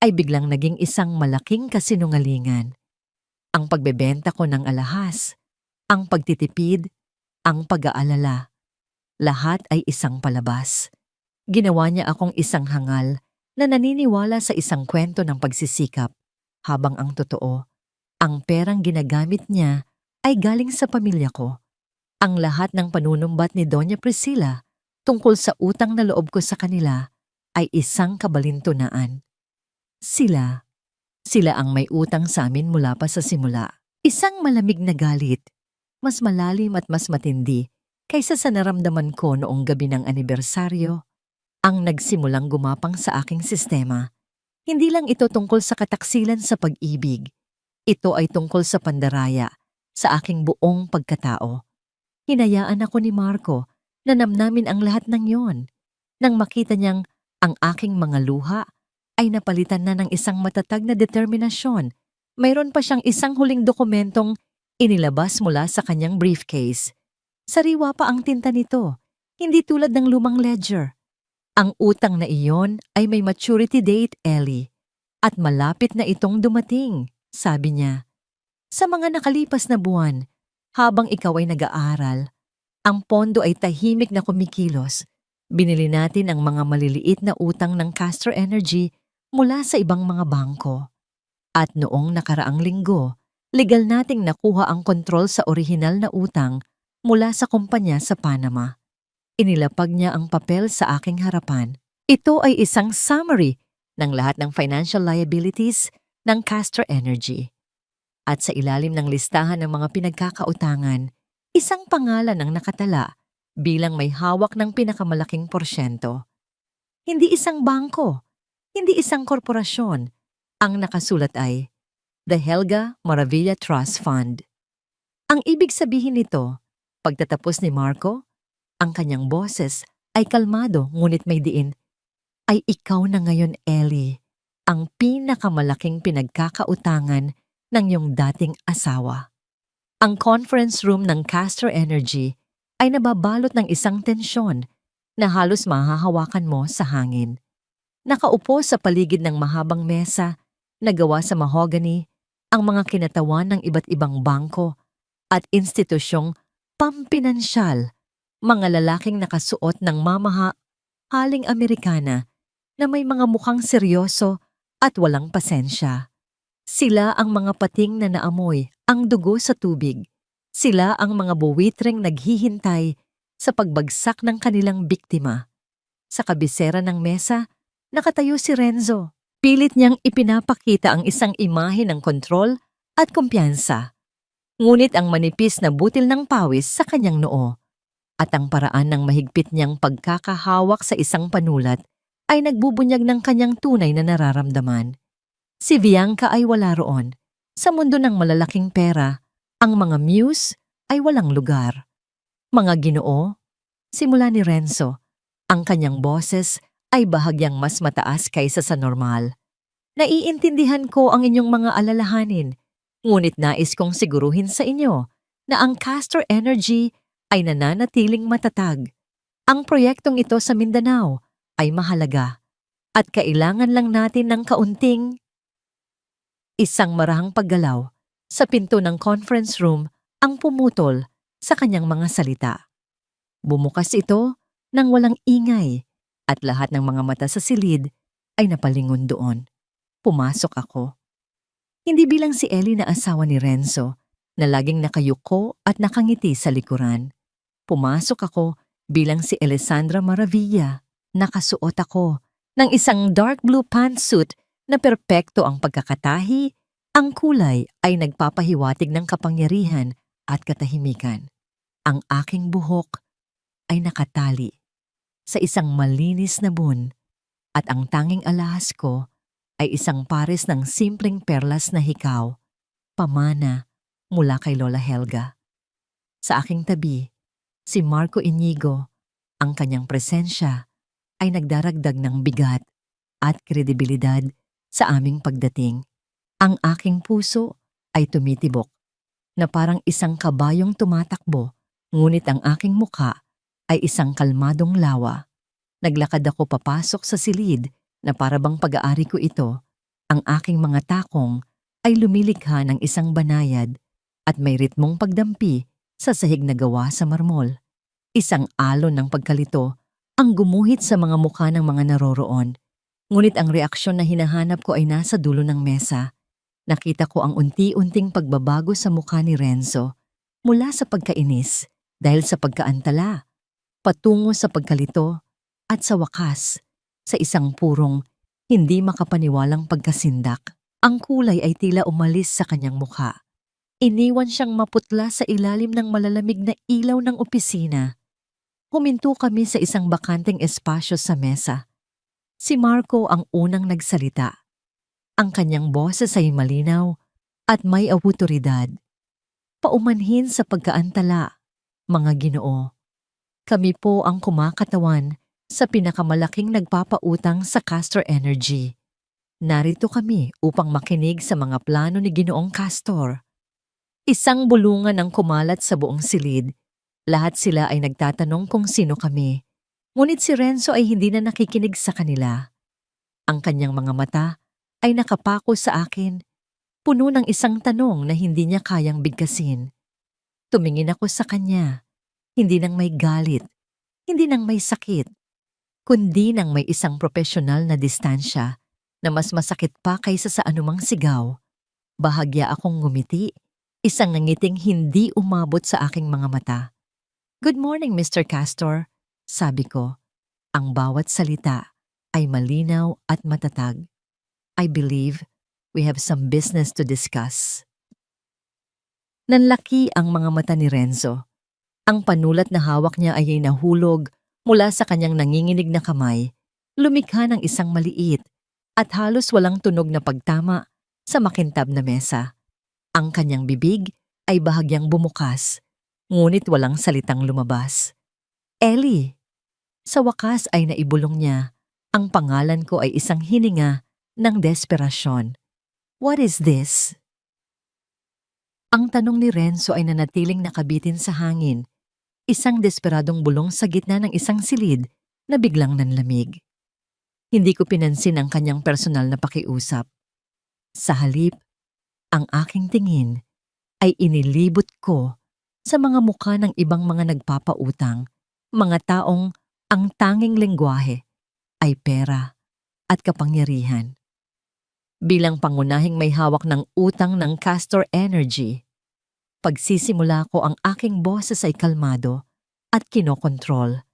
ay biglang naging isang malaking kasinungalingan. Ang pagbebenta ko ng alahas, ang pagtitipid, ang pag-aalala, lahat ay isang palabas. Ginawa niya akong isang hangal na naniniwala sa isang kwento ng pagsisikap, habang ang totoo, ang perang ginagamit niya ay galing sa pamilya ko. Ang lahat ng panunumbat ni Doña Priscilla tungkol sa utang na loob ko sa kanila ay isang kabalintunaan. Sila ang may utang sa amin mula pa sa simula. Isang malamig na galit, mas malalim at mas matindi kaysa sa naramdaman ko noong gabi ng anibersaryo, ang nagsimulang gumapang sa aking sistema. Hindi lang ito tungkol sa kataksilan sa pag-ibig. Ito ay tungkol sa pandaraya, sa aking buong pagkatao. Hinayaan ako ni Marco na namnamin ang lahat ng yon. Nang makita niyang ang aking mga luha ay napalitan na ng isang matatag na determinasyon. Mayroon pa siyang isang huling dokumentong inilabas mula sa kanyang briefcase. Sariwa pa ang tinta nito, hindi tulad ng lumang ledger. Ang utang na iyon ay may maturity date, Ellie, at malapit na itong dumating, sabi niya. Sa mga nakalipas na buwan, habang ikaw ay nag-aaral, ang pondo ay tahimik na kumikilos. Binili natin ang mga maliliit na utang ng Castor Energy mula sa ibang mga bangko. At noong nakaraang linggo, legal nating nakuha ang kontrol sa orihinal na utang mula sa kumpanya sa Panama. Inilapag niya ang papel sa aking harapan. Ito ay isang summary ng lahat ng financial liabilities ng Castor Energy. At sa ilalim ng listahan ng mga pinagkakautangan, isang pangalan ang nakatala bilang may hawak ng pinakamalaking porsyento. Hindi isang bangko, hindi isang korporasyon. Ang nakasulat ay The Helga Maravilla Trust Fund. Ang ibig sabihin nito, pagtatapos ni Marco, ang kanyang boses ay kalmado ngunit may diin, ay ikaw na ngayon, Ellie, ang pinakamalaking pinagkakautangan ng iyong dating asawa. Ang conference room ng Castor Energy ay nababalot ng isang tensyon na halos mahahawakan mo sa hangin. Nakaupo sa paligid ng mahabang mesa na gawa sa mahogany, ang mga kinatawan ng iba't ibang bangko at institusyong pampinansyal, mga lalaking nakasuot ng haling Amerikana na may mga mukhang seryoso at walang pasensya. Sila ang mga pating na naamoy ang dugo sa tubig. Sila ang mga buwitreng naghihintay sa pagbagsak ng kanilang biktima. Sa kabisera ng mesa, nakatayo si Renzo. Pilit niyang ipinapakita ang isang imahe ng kontrol at kumpiyansa. Ngunit ang manipis na butil ng pawis sa kanyang noo at ang paraan ng mahigpit niyang pagkakahawak sa isang panulat ay nagbubunyag ng kanyang tunay na nararamdaman. Si Bianca ay wala roon. Sa mundo ng malalaking pera, ang mga muse ay walang lugar. Mga Ginoo, simula ni Renzo, ang kanyang boses ay bahagyang mas mataas kaysa sa normal. Naiintindihan ko ang inyong mga alalahanin, ngunit nais kong siguruhin sa inyo na ang Castor Energy ay nananatiling matatag. Ang proyektong ito sa Mindanao ay mahalaga at kailangan lang natin ng kaunting isang marahang paggalaw sa pinto ng conference room ang pumutol sa kanyang mga salita. Bumukas ito nang walang ingay at lahat ng mga mata sa silid ay napalingon doon. Pumasok ako. Hindi bilang si Ellie na asawa ni Renzo na laging nakayuko at nakangiti sa likuran. Pumasok ako bilang si Alessandra Maravilla. Nakasuot ako ng isang dark blue pantsuit na perpekto ang pagkakatahi, ang kulay ay nagpapahiwatig ng kapangyarihan at katahimikan. Ang aking buhok ay nakatali sa isang malinis na bun at ang tanging alahas ko ay isang pares ng simpleng perlas na hikaw, pamana mula kay Lola Helga. Sa aking tabi, si Marco Inigo, ang kanyang presensya ay nagdaragdag ng bigat at kredibilidad sa aming pagdating. Ang aking puso ay tumitibok na parang isang kabayong tumatakbo, ngunit ang aking mukha ay isang kalmadong lawa. Naglakad ako papasok sa silid na parabang pag-aari ko ito. Ang aking mga takong ay lumilikha ng isang banayad at may ritmong pagdampi sa sahig na gawa sa marmol. Isang alon ng pagkalito ang gumuhit sa mga mukha ng mga naroroon. Ngunit ang reaksyon na hinahanap ko ay nasa dulo ng mesa. Nakita ko ang unti-unting pagbabago sa mukha ni Renzo mula sa pagkainis dahil sa pagkaantala, patungo sa pagkalito at sa wakas sa isang purong hindi makapaniwalang pagkasindak. Ang kulay ay tila umalis sa kanyang mukha. Iniwan siyang maputla sa ilalim ng malalamig na ilaw ng opisina. Huminto kami sa isang bakanteng espasyo sa mesa. Si Marco ang unang nagsalita. Ang kanyang boses ay malinaw at may awtoridad. Paumanhin sa pagkaantala, mga Ginoo. Kami po ang kumakatawan sa pinakamalaking nagpapautang sa Castor Energy. Narito kami upang makinig sa mga plano ni Ginoong Castor. Isang bulungan ang kumalat sa buong silid. Lahat sila ay nagtatanong kung sino kami. Ngunit si Renzo ay hindi na nakikinig sa kanila. Ang kanyang mga mata ay nakapako sa akin, puno ng isang tanong na hindi niya kayang bigkasin. Tumingin ako sa kanya, hindi nang may galit, hindi nang may sakit, kundi nang may isang profesional na distansya na mas masakit pa kaysa sa anumang sigaw. Bahagya akong ngumiti, isang nangiting hindi umabot sa aking mga mata. "Good morning, Mr. Castor," sabi ko. Ang bawat salita ay malinaw at matatag. "I believe we have some business to discuss." Nanlaki ang mga mata ni Renzo. Ang panulat na hawak niya ay nahulog mula sa kanyang nanginginig na kamay, lumikha ng isang maliit at halos walang tunog na pagtama sa makintab na mesa. Ang kanyang bibig ay bahagyang bumukas, ngunit walang salitang lumabas. "Ellie!" Sa wakas ay naibulong niya. Ang pangalan ko ay isang hininga ng desperasyon. "What is this?" Ang tanong ni Renzo ay nanatiling nakabitin sa hangin. Isang desperadong bulong sa gitna ng isang silid na biglang nanlamig. Hindi ko pinansin ang kanyang personal na pakiusap. Sa halip, Ang aking tingin ay inilibot ko sa mga mukha ng ibang mga nagpapautang, mga taong ang tanging lengguwahe ay pera at kapangyarihan. Bilang pangunahing may hawak ng utang ng Castor Energy, pagsisimula ko ang aking boses ay kalmado at kinokontrol.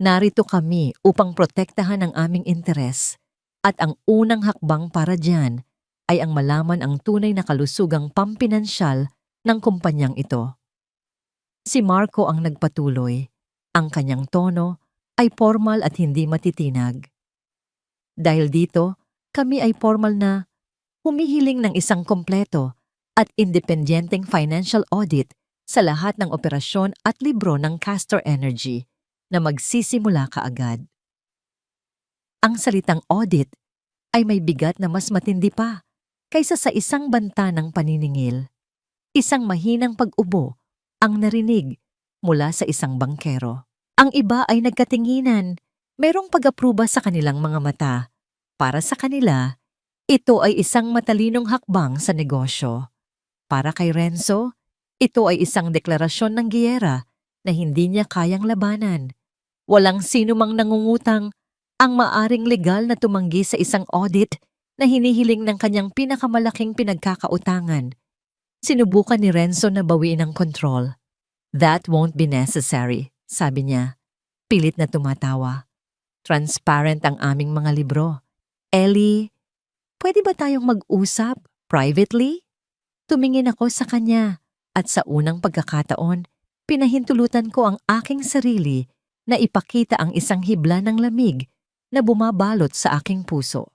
Narito kami upang protektahan ang aming interes at ang unang hakbang para diyan ay ang malaman ang tunay na kalusugang pampinansyal ng kumpanyang ito. Si Marco ang nagpatuloy. Ang kanyang tono ay formal at hindi matitinag. Dahil dito, kami ay formal na humihiling ng isang kompleto at independenteng financial audit sa lahat ng operasyon at libro ng Castor Energy na magsisimula kaagad. Ang salitang audit ay may bigat na mas matindi pa kaysa sa isang banta ng paniningil. Isang mahinang pag-ubo ang narinig mula sa isang bangkero. Ang iba ay nagkatinginan, merong pag-apruba sa kanilang mga mata. Para sa kanila, ito ay isang matalinong hakbang sa negosyo. Para kay Renzo, ito ay isang deklarasyon ng giyera na hindi niya kayang labanan. Walang sino mang nangungutang ang maaring legal na tumanggi sa isang audit na hinihiling ng kanyang pinakamalaking pinagkakautangan. Sinubukan ni Renzo na bawiin ang control. That won't be necessary, sabi niya. Pilit na tumatawa. Transparent ang aming mga libro. Ellie, pwede ba tayong mag-usap privately? Tumingin ako sa kanya at sa unang pagkakataon, pinahintulutan ko ang aking sarili na ipakita ang isang hibla ng lamig na bumabalot sa aking puso.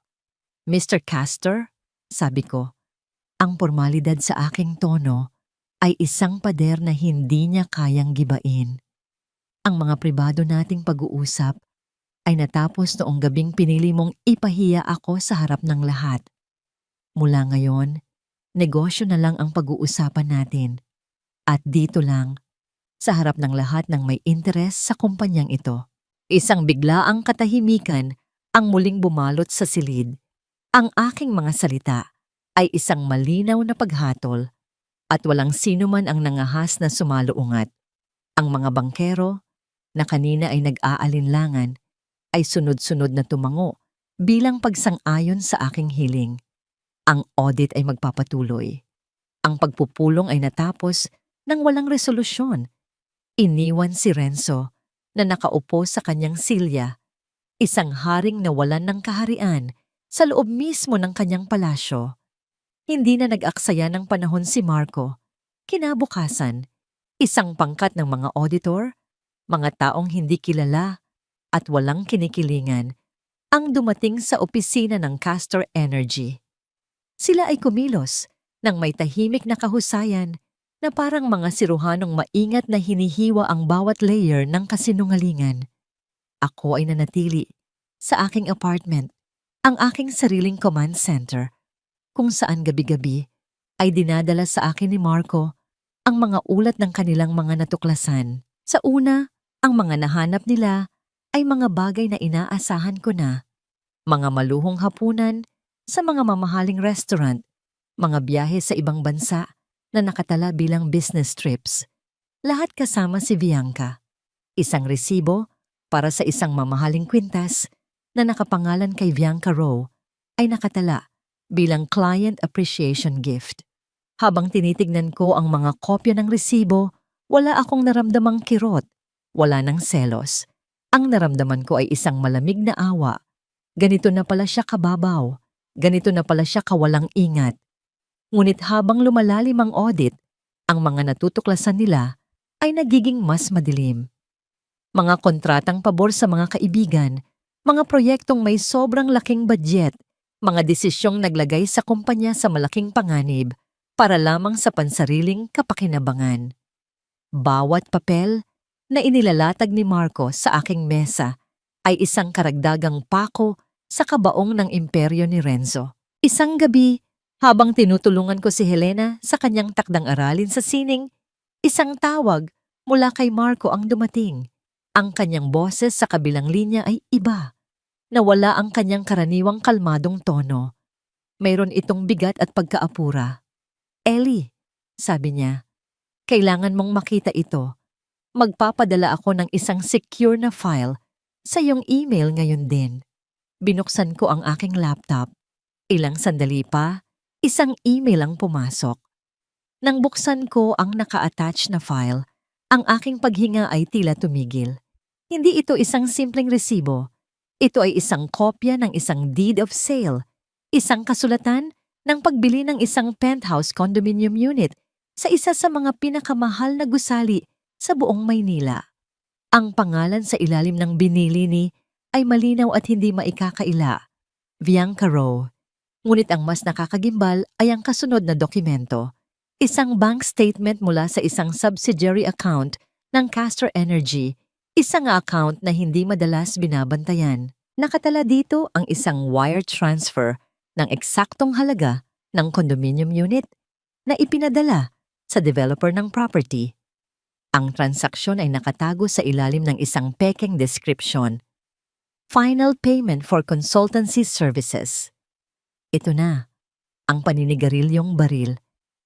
Mr. Castor, sabi ko, ang formalidad sa aking tono ay isang pader na hindi niya kayang gibain. Ang mga pribado nating pag-uusap ay natapos noong gabing pinili mong ipahiya ako sa harap ng lahat. Mula ngayon, negosyo na lang ang pag-uusapan natin. At dito lang, sa harap ng lahat ng may interes sa kumpanyang ito. Isang biglaang katahimikan ang muling bumalot sa silid. Ang aking mga salita ay isang malinaw na paghatol at walang sino man ang nangahas na sumaluungat. Ang mga bangkero na kanina ay nag-aalinlangan ay sunod-sunod na tumango bilang pagsang-ayon sa aking hiling. Ang audit ay magpapatuloy. Ang pagpupulong ay natapos nang walang resolusyon. Iniwan si Renzo na nakaupo sa kanyang silya, isang haring nawalan ng kaharian sa loob mismo ng kanyang palasyo. Hindi na nag-aksaya ng panahon si Marco. Kinabukasan, isang pangkat ng mga auditor, mga taong hindi kilala at walang kinikilingan ang dumating sa opisina ng Castor Energy. Sila ay kumilos nang may tahimik na kahusayan na parang mga siruhanong maingat na hinihiwa ang bawat layer ng kasinungalingan. Ako ay nanatili sa aking apartment, ang aking sariling command center, kung saan gabi-gabi ay dinadala sa akin ni Marco ang mga ulat ng kanilang mga natuklasan. Sa una, ang mga nahanap nila ay mga bagay na inaasahan ko na. Mga maluhong hapunan sa mga mamahaling restaurant, mga biyahe sa ibang bansa na nakatala bilang business trips. Lahat kasama si Bianca. Isang resibo para sa isang mamahaling kwintas na nakapangalan kay Bianca Rowe ay nakatala bilang client appreciation gift. Habang tinitignan ko ang mga kopya ng resibo, wala akong naramdamang kirot, wala nang selos. Ang naramdaman ko ay isang malamig na awa. Ganito na pala siya kababaw. Ganito na pala siya kawalang ingat. Ngunit habang lumalalim ang audit, ang mga natutuklasan nila ay nagiging mas madilim. Mga kontratang pabor sa mga kaibigan, mga proyektong may sobrang laking budget, mga desisyong naglagay sa kumpanya sa malaking panganib para lamang sa pansariling kapakinabangan. Bawat papel na inilalatag ni Marco sa aking mesa ay isang karagdagang pako sa kabaong ng imperyo ni Renzo. Isang gabi, habang tinutulungan ko si Helena sa kanyang takdang aralin sa sining, isang tawag mula kay Marco ang dumating. Ang kanyang boses sa kabilang linya ay iba. Nawala ang kanyang karaniwang kalmadong tono. Mayroon itong bigat at pagkaapura. Ellie, sabi niya, kailangan mong makita ito. Magpapadala ako ng isang secure na file sa iyong email ngayon din. Binuksan ko ang aking laptop. Ilang sandali pa, isang email ang pumasok. Nang buksan ko ang naka-attach na file, ang aking paghinga ay tila tumigil. Hindi ito isang simpleng resibo. Ito ay isang kopya ng isang deed of sale, isang kasulatan ng pagbili ng isang penthouse condominium unit sa isa sa mga pinakamahal na gusali sa buong Maynila. Ang pangalan sa ilalim ng binili ni ay malinaw at hindi maikakaila, Bianca Rowe. Ngunit ang mas nakakagimbal ay ang kasunod na dokumento. Isang bank statement mula sa isang subsidiary account ng Castor Energy, isang account na hindi madalas binabantayan. Nakatala dito ang isang wire transfer ng eksaktong halaga ng condominium unit na ipinadala sa developer ng property. Ang transaksyon ay nakatago sa ilalim ng isang pekeng description. Final payment for consultancy services. Ito na, ang paninigarilyong baril,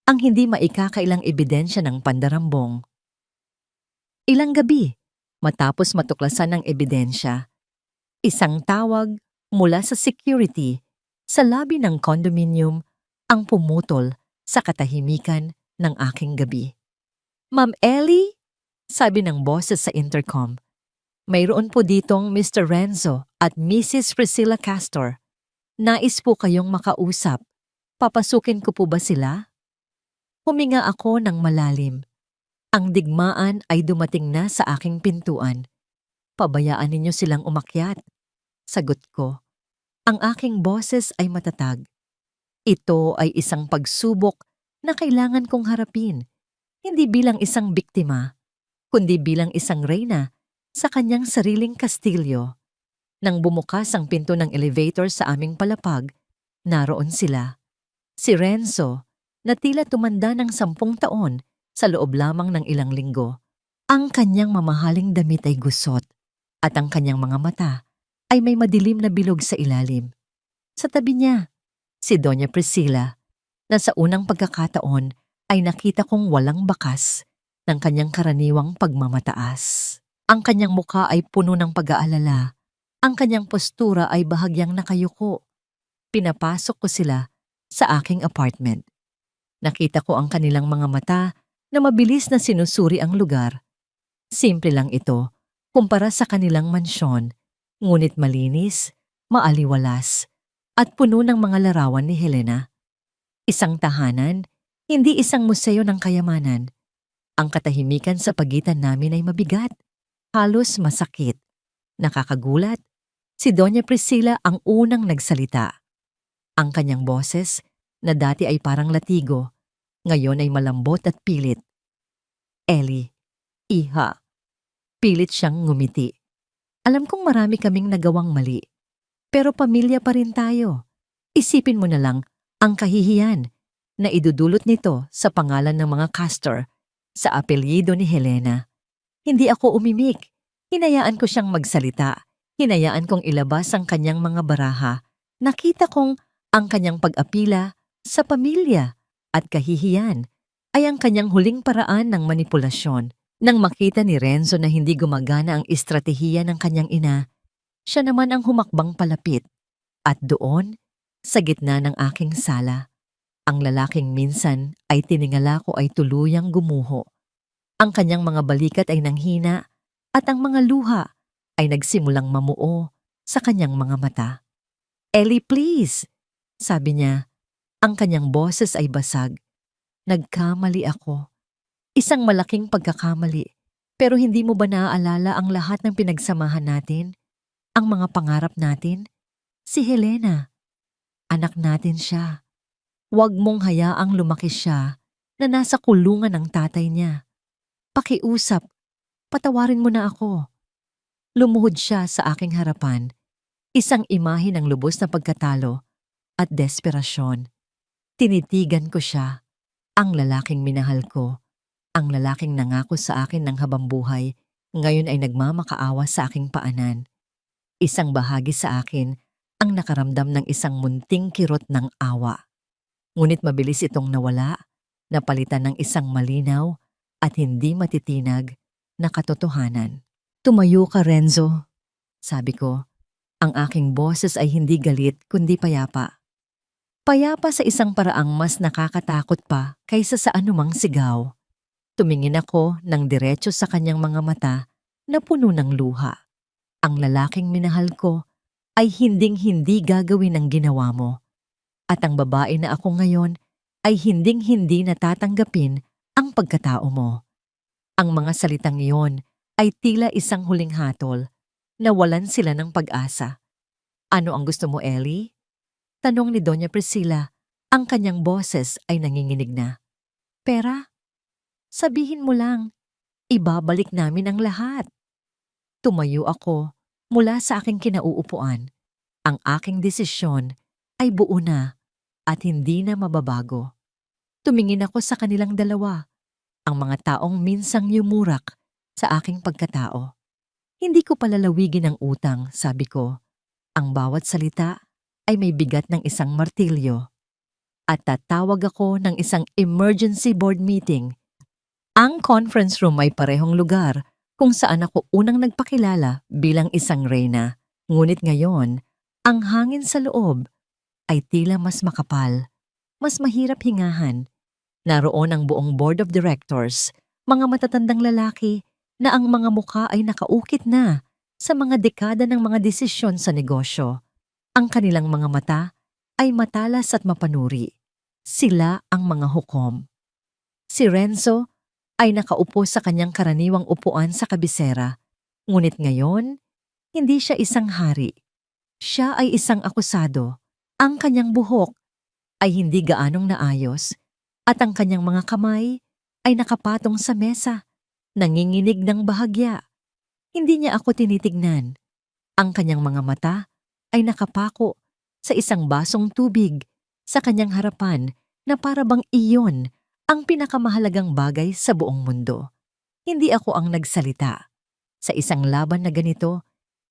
ang hindi maikakailang ebidensya ng pandarambong. Ilang gabi, matapos matuklasan ng ebidensya, isang tawag mula sa security sa lobby ng condominium ang pumutol sa katahimikan ng aking gabi. Ma'am Ellie, sabi ng boses sa intercom, mayroon po ditong Mr. Renzo at Mrs. Priscilla Castor. Nais po kayong makausap. Papasukin ko po ba sila? Huminga ako ng malalim. Ang digmaan ay dumating na sa aking pintuan. Pabayaan ninyo silang umakyat. Sagot ko. Ang aking boses ay matatag. Ito ay isang pagsubok na kailangan kong harapin, hindi bilang isang biktima, kundi bilang isang reyna sa kanyang sariling kastilyo. Nang bumukas ang pinto ng elevator sa aming palapag, naroon sila. Si Renzo, na tila tumanda ng 10 taon sa loob lamang ng ilang linggo. Ang kanyang mamahaling damit ay gusot at ang kanyang mga mata ay may madilim na bilog sa ilalim. Sa tabi niya, si Doña Priscilla, na sa unang pagkakataon ay nakita kong walang bakas ng kanyang karaniwang pagmamataas. Ang kanyang mukha ay puno ng pag-aalala. Ang kanyang postura ay bahagyang nakayuko. Pinapasok ko sila sa aking apartment. Nakita ko ang kanilang mga mata na mabilis na sinusuri ang lugar. Simple lang ito kumpara sa kanilang mansyon, ngunit malinis, maaliwalas, at puno ng mga larawan ni Helena. Isang tahanan, hindi isang museo ng kayamanan. Ang katahimikan sa pagitan namin ay mabigat, halos masakit. Nakakagulat, si Doña Priscilla ang unang nagsalita. Ang kanyang boses, na dati ay parang latigo, ngayon ay malambot at pilit. Ellie, iha. Pilit siyang ngumiti. Alam kong marami kaming nagawang mali, pero pamilya pa rin tayo. Isipin mo na lang ang kahihiyan na idudulot nito sa pangalan ng mga Castor, sa apelyido ni Helena. Hindi ako umimik. Hinayaan ko siyang magsalita. Hinayaan kong ilabas ang kanyang mga baraha. Nakita kong ang kanyang pag-apila sa pamilya at kahihiyan ay ang kanyang huling paraan ng manipulasyon. Nang makita ni Renzo na hindi gumagana ang estratehiya ng kanyang ina, siya naman ang humakbang palapit. At doon, sa gitna ng aking sala, ang lalaking minsan ay tiningala ko ay tuluyang gumuho. Ang kanyang mga balikat ay nanghina at ang mga luha ay nagsimulang mamuo sa kanyang mga mata. Ellie, please, sabi niya. Ang kanyang boses ay basag. Nagkamali ako. Isang malaking pagkakamali. Pero hindi mo ba naaalala ang lahat ng pinagsamahan natin? Ang mga pangarap natin? Si Helena. Anak natin siya. Huwag mong hayaang lumaki siya na nasa kulungan ng tatay niya. Pakiusap, patawarin mo na ako. Lumuhod siya sa aking harapan. Isang imahe ng lubos na pagkatalo at desperasyon. Tinitigan ko siya, ang lalaking minahal ko, ang lalaking nangako sa akin ng habambuhay, ngayon ay nagmamakaawa sa aking paanan. Isang bahagi sa akin ang nakaramdam ng isang munting kirot ng awa. Ngunit mabilis itong nawala napalitan ng isang malinaw at hindi matitinag na katotohanan. Tumayo ka, Renzo, sabi ko. Ang aking boses ay hindi galit kundi payapa. Payapa sa isang paraang mas nakakatakot pa kaysa sa anumang sigaw. Tumingin ako ng diretso sa kanyang mga mata na puno ng luha. Ang lalaking minahal ko ay hinding-hindi gagawin ang ginawa mo. At ang babae na ako ngayon ay hinding-hindi natatanggapin ang pagkatao mo. Ang mga salitang iyon ay tila isang huling hatol na walan sila ng pag-asa. Ano ang gusto mo, Ellie? Tanong ni Doña Priscilla, ang kanyang boses ay nanginginig na. Pera? Sabihin mo lang, ibabalik namin ang lahat. Tumayo ako mula sa aking kinauupuan. Ang aking desisyon ay buo na at hindi na mababago. Tumingin ako sa kanilang dalawa, ang mga taong minsang yumurak sa aking pagkatao. Hindi ko palalawigin ang utang, sabi ko. Ang bawat salita ay may bigat ng isang martilyo. At tatawag ako ng isang emergency board meeting. Ang conference room ay parehong lugar kung saan ako unang nagpakilala bilang isang reyna. Ngunit ngayon, ang hangin sa loob ay tila mas makapal, mas mahirap hingahan. Naroon ang buong board of directors, mga matatandang lalaki na ang mga mukha ay nakaukit na sa mga dekada ng mga desisyon sa negosyo. Ang kanilang mga mata ay matalas at mapanuri. Sila ang mga hukom. Si Renzo ay nakaupo sa kanyang karaniwang upuan sa kabisera. Ngunit ngayon, hindi siya isang hari. Siya ay isang akusado. Ang kanyang buhok ay hindi gaanong naayos at ang kanyang mga kamay ay nakapatong sa mesa, nanginginig ng bahagya. Hindi niya ako tinitignan. Ang kanyang mga mata ay nakapako sa isang basong tubig sa kanyang harapan na para bang iyon ang pinakamahalagang bagay sa buong mundo. Hindi ako ang nagsalita. Sa isang laban na ganito,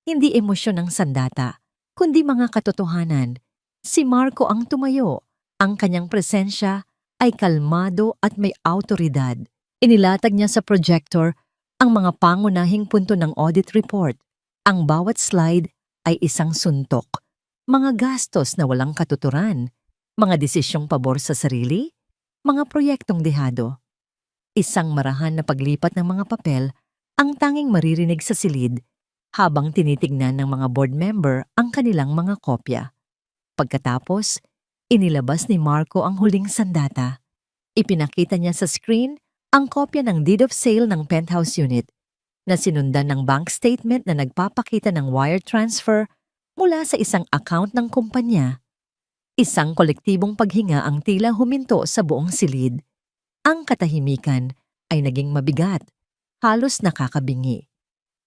hindi emosyon ang sandata, kundi mga katotohanan. Si Marco ang tumayo. Ang kanyang presensya ay kalmado at may awtoridad. Inilatag niya sa projector ang mga pangunahing punto ng audit report. Ang bawat slide ay isang suntok, mga gastos na walang katuturan, mga desisyong pabor sa sarili, mga proyektong dehado. Isang marahan na paglipat ng mga papel ang tanging maririnig sa silid habang tinitignan ng mga board member ang kanilang mga kopya. Pagkatapos, inilabas ni Marco ang huling sandata. Ipinakita niya sa screen ang kopya ng deed of sale ng penthouse unit na sinundan ng bank statement na nagpapakita ng wire transfer mula sa isang account ng kumpanya. Isang kolektibong paghinga ang tila huminto sa buong silid. Ang katahimikan ay naging mabigat, halos nakakabingi.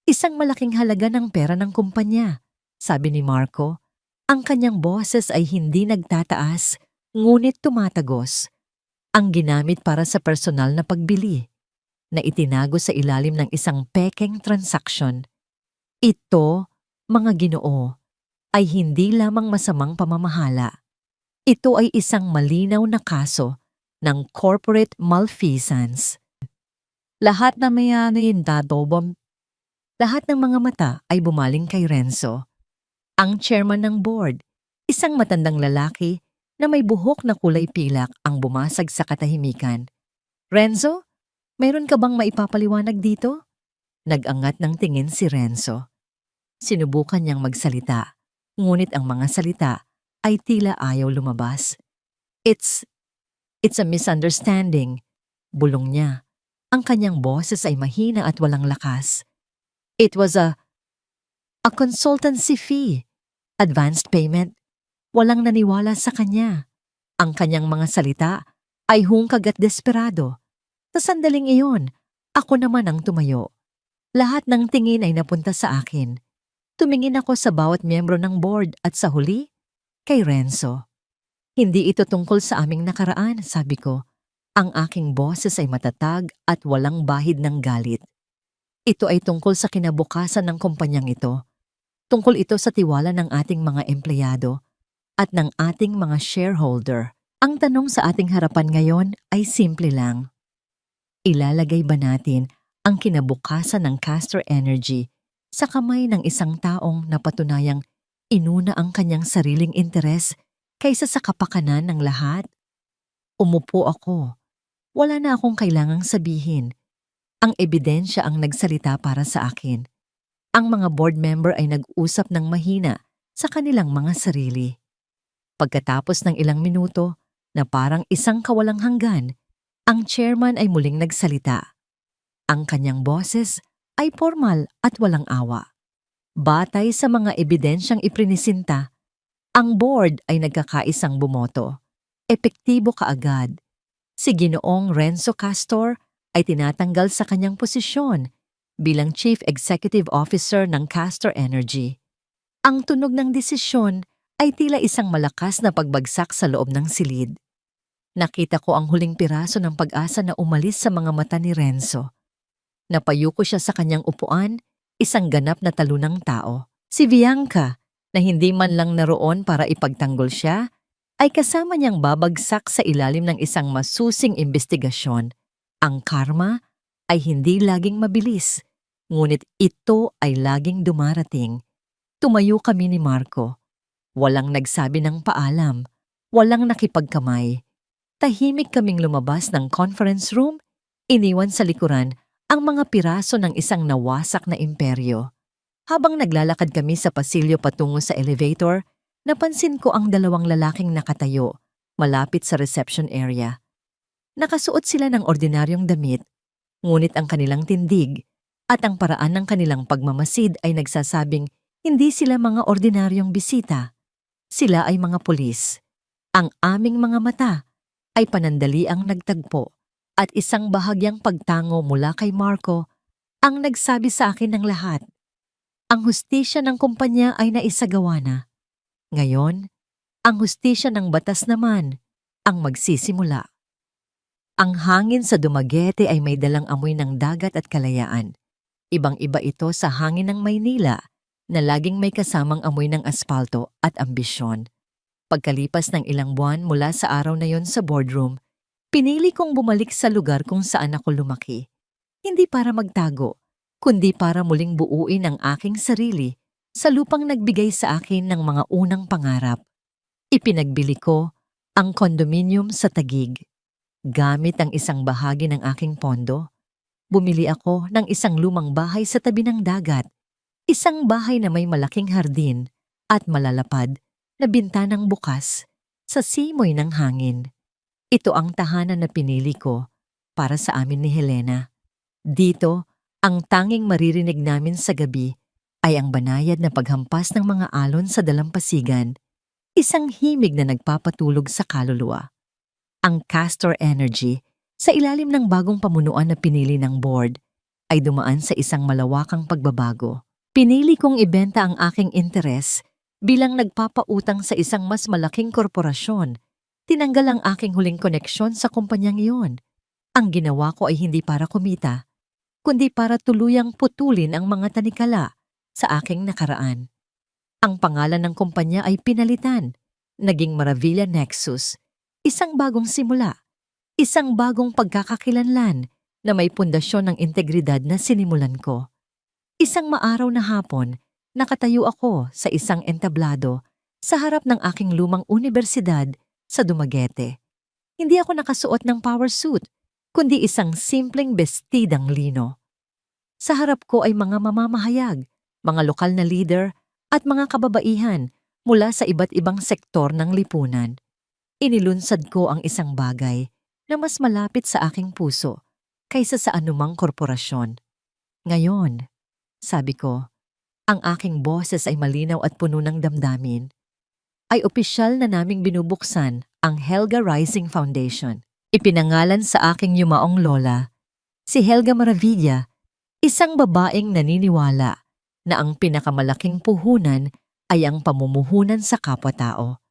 Isang malaking halaga ng pera ng kumpanya, sabi ni Marco. Ang kanyang boses ay hindi nagtataas, ngunit tumatagos. Ang ginamit para sa personal na pagbili, na itinago sa ilalim ng isang pekeng transaksyon. Ito, mga Ginoo, ay hindi lamang masamang pamamahala. Ito ay isang malinaw na kaso ng corporate malfeasance. Lahat na mayanin dadobom. Lahat ng mga mata ay bumaling kay Renzo. Ang chairman ng board, isang matandang lalaki na may buhok na kulay pilak ang bumasag sa katahimikan. Renzo? Mayroon ka bang maipapaliwanag dito? Nag-angat ng tingin si Renzo. Sinubukan niyang magsalita, ngunit ang mga salita ay tila ayaw lumabas. It's a misunderstanding, bulong niya. Ang kanyang boses ay mahina at walang lakas. It was a consultancy fee, advanced payment. Walang naniwala sa kanya. Ang kanyang mga salita ay hungkag at desperado. Sa sandaling iyon, ako naman ang tumayo. Lahat ng tingin ay napunta sa akin. Tumingin ako sa bawat miyembro ng board at sa huli, kay Renzo. Hindi ito tungkol sa aming nakaraan, sabi ko. Ang aking boses ay matatag at walang bahid ng galit. Ito ay tungkol sa kinabukasan ng kumpanyang ito. Tungkol ito sa tiwala ng ating mga empleyado at ng ating mga shareholder. Ang tanong sa ating harapan ngayon ay simple lang. Ilalagay ba natin ang kinabukasan ng Castor Energy sa kamay ng isang taong napatunayang inuna ang kanyang sariling interes kaysa sa kapakanan ng lahat? Umupo ako. Wala na akong kailangang sabihin. Ang ebidensya ang nagsalita para sa akin. Ang mga board member ay nag-usap ng mahina sa kanilang mga sarili. Pagkatapos ng ilang minuto na parang isang kawalang hanggan, ang chairman ay muling nagsalita. Ang kanyang boses ay formal at walang awa. Batay sa mga ebidensyang iprinisinta, ang board ay nagkakaisang bumoto. Epektibo kaagad. Si Ginoong Renzo Castor ay tinatanggal sa kanyang posisyon bilang Chief Executive Officer ng Castor Energy. Ang tunog ng desisyon ay tila isang malakas na pagbagsak sa loob ng silid. Nakita ko ang huling piraso ng pag-asa na umalis sa mga mata ni Renzo. Napayuko siya sa kanyang upuan, isang ganap na talunang tao. Si Bianca, na hindi man lang naroon para ipagtanggol siya, ay kasama niyang babagsak sa ilalim ng isang masusing imbestigasyon. Ang karma ay hindi laging mabilis, ngunit ito ay laging dumarating. Tumayo kami ni Marco. Walang nagsabi ng paalam, walang nakipagkamay. Tahimik kaming lumabas ng conference room, iniwan sa likuran ang mga piraso ng isang nawasak na imperyo. Habang naglalakad kami sa pasilyo patungo sa elevator, napansin ko ang dalawang lalaking nakatayo, malapit sa reception area. Nakasuot sila ng ordinaryong damit, ngunit ang kanilang tindig at ang paraan ng kanilang pagmamasid ay nagsasabing hindi sila mga ordinaryong bisita. Sila ay mga pulis. Ang aming mga mata ay panandaliang nagtagpo at isang bahagyang pagtango mula kay Marco ang nagsabi sa akin ng lahat. Ang hustisya ng kumpanya ay naisagawa na. Ngayon, ang hustisya ng batas naman ang magsisimula. Ang hangin sa Dumaguete ay may dalang amoy ng dagat at kalayaan. Ibang-iba ito sa hangin ng Maynila na laging may kasamang amoy ng aspalto at ambisyon. Pagkalipas ng ilang buwan mula sa araw na yon sa boardroom, pinili kong bumalik sa lugar kung saan ako lumaki. Hindi para magtago, kundi para muling buuin ang aking sarili sa lupang nagbigay sa akin ng mga unang pangarap. Ipinagbili ko ang kondominium sa Taguig. Gamit ang isang bahagi ng aking pondo, bumili ako ng isang lumang bahay sa tabi ng dagat. Isang bahay na may malaking hardin at malalapad na bintanang bukas sa simoy ng hangin. Ito ang tahanan na pinili ko para sa amin ni Helena. Dito, ang tanging maririnig namin sa gabi ay ang banayad na paghampas ng mga alon sa dalampasigan, isang himig na nagpapatulog sa kaluluwa. Ang Castor Energy, sa ilalim ng bagong pamunuan na pinili ng board, ay dumaan sa isang malawakang pagbabago. Pinili kong ibenta ang aking interes bilang nagpapautang sa isang mas malaking korporasyon. Tinanggal ang aking huling koneksyon sa kumpanyang iyon. Ang ginawa ko ay hindi para kumita, kundi para tuluyang putulin ang mga tanikala sa aking nakaraan. Ang pangalan ng kumpanya ay pinalitan, naging Maravilla Nexus, isang bagong simula, isang bagong pagkakakilanlan na may pundasyon ng integridad na sinimulan ko. Isang maaraw na hapon, nakatayo ako sa isang entablado sa harap ng aking lumang universidad sa Dumaguete. Hindi ako nakasuot ng power suit, kundi isang simpleng bestidang lino. Sa harap ko ay mga mamamahayag, mga lokal na leader at mga kababaihan mula sa iba't ibang sektor ng lipunan. Inilunsad ko ang isang bagay na mas malapit sa aking puso kaysa sa anumang korporasyon. Ngayon, sabi ko, ang aking boses ay malinaw at puno ng damdamin. Ay opisyal na naming binubuksan ang Helga Rising Foundation. Ipinangalan sa aking yumaong lola, si Helga Maravilla, isang babaeng naniniwala na ang pinakamalaking puhunan ay ang pamumuhunan sa kapwa-tao.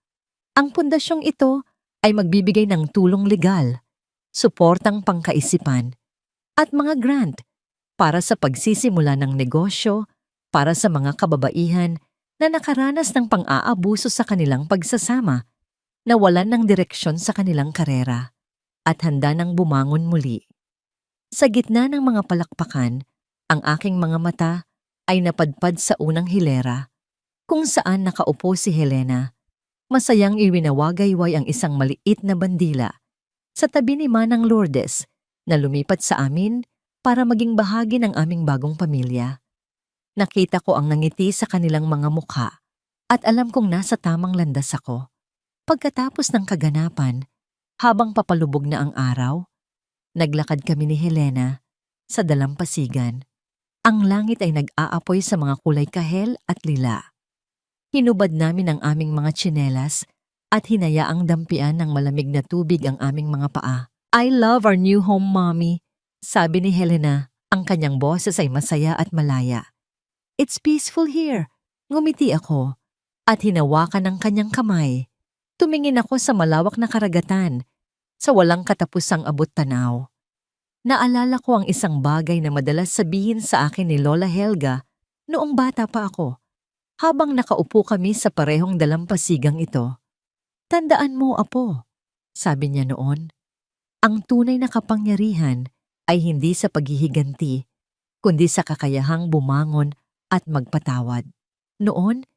Ang pundasyong ito ay magbibigay ng tulong legal, suportang pangkaisipan, at mga grant para sa pagsisimula ng negosyo para sa mga kababaihan na nakaranas ng pang-aabuso sa kanilang pagsasama. nawalan ng direksyon sa kanilang karera at handa nang bumangon muli. Sa gitna ng mga palakpakan, ang aking mga mata ay napadpad sa unang hilera kung saan nakaupo si Helena. Masayang iwinawagayway ang isang maliit na bandila sa tabi ni Manang Lourdes na lumipat sa amin para maging bahagi ng aming bagong pamilya. Nakita ko ang nangiti sa kanilang mga mukha at alam kong nasa tamang landas ako. Pagkatapos ng kaganapan, habang papalubog na ang araw, naglakad kami ni Helena sa dalampasigan. Ang langit ay nag-aapoy sa mga kulay kahel at lila. Hinubad namin ang aming mga tsinelas at hinayaang dampian ng malamig na tubig ang aming mga paa. "I love our new home, Mommy," sabi ni Helena. Ang kanyang boses ay masaya at malaya. "It's peaceful here." Ngumiti ako at hinawakan ang kanyang kamay. Tumingin ako sa malawak na karagatan, sa walang katapusang abot-tanaw. Naalala ko ang isang bagay na madalas sabihin sa akin ni Lola Helga noong bata pa ako, habang nakaupo kami sa parehong dalampasigang ito. "Tandaan mo, Apo," sabi niya noon, "ang tunay na kapangyarihan ay hindi sa paghihiganti, kundi sa kakayahang bumangon at magpatawad." Noon,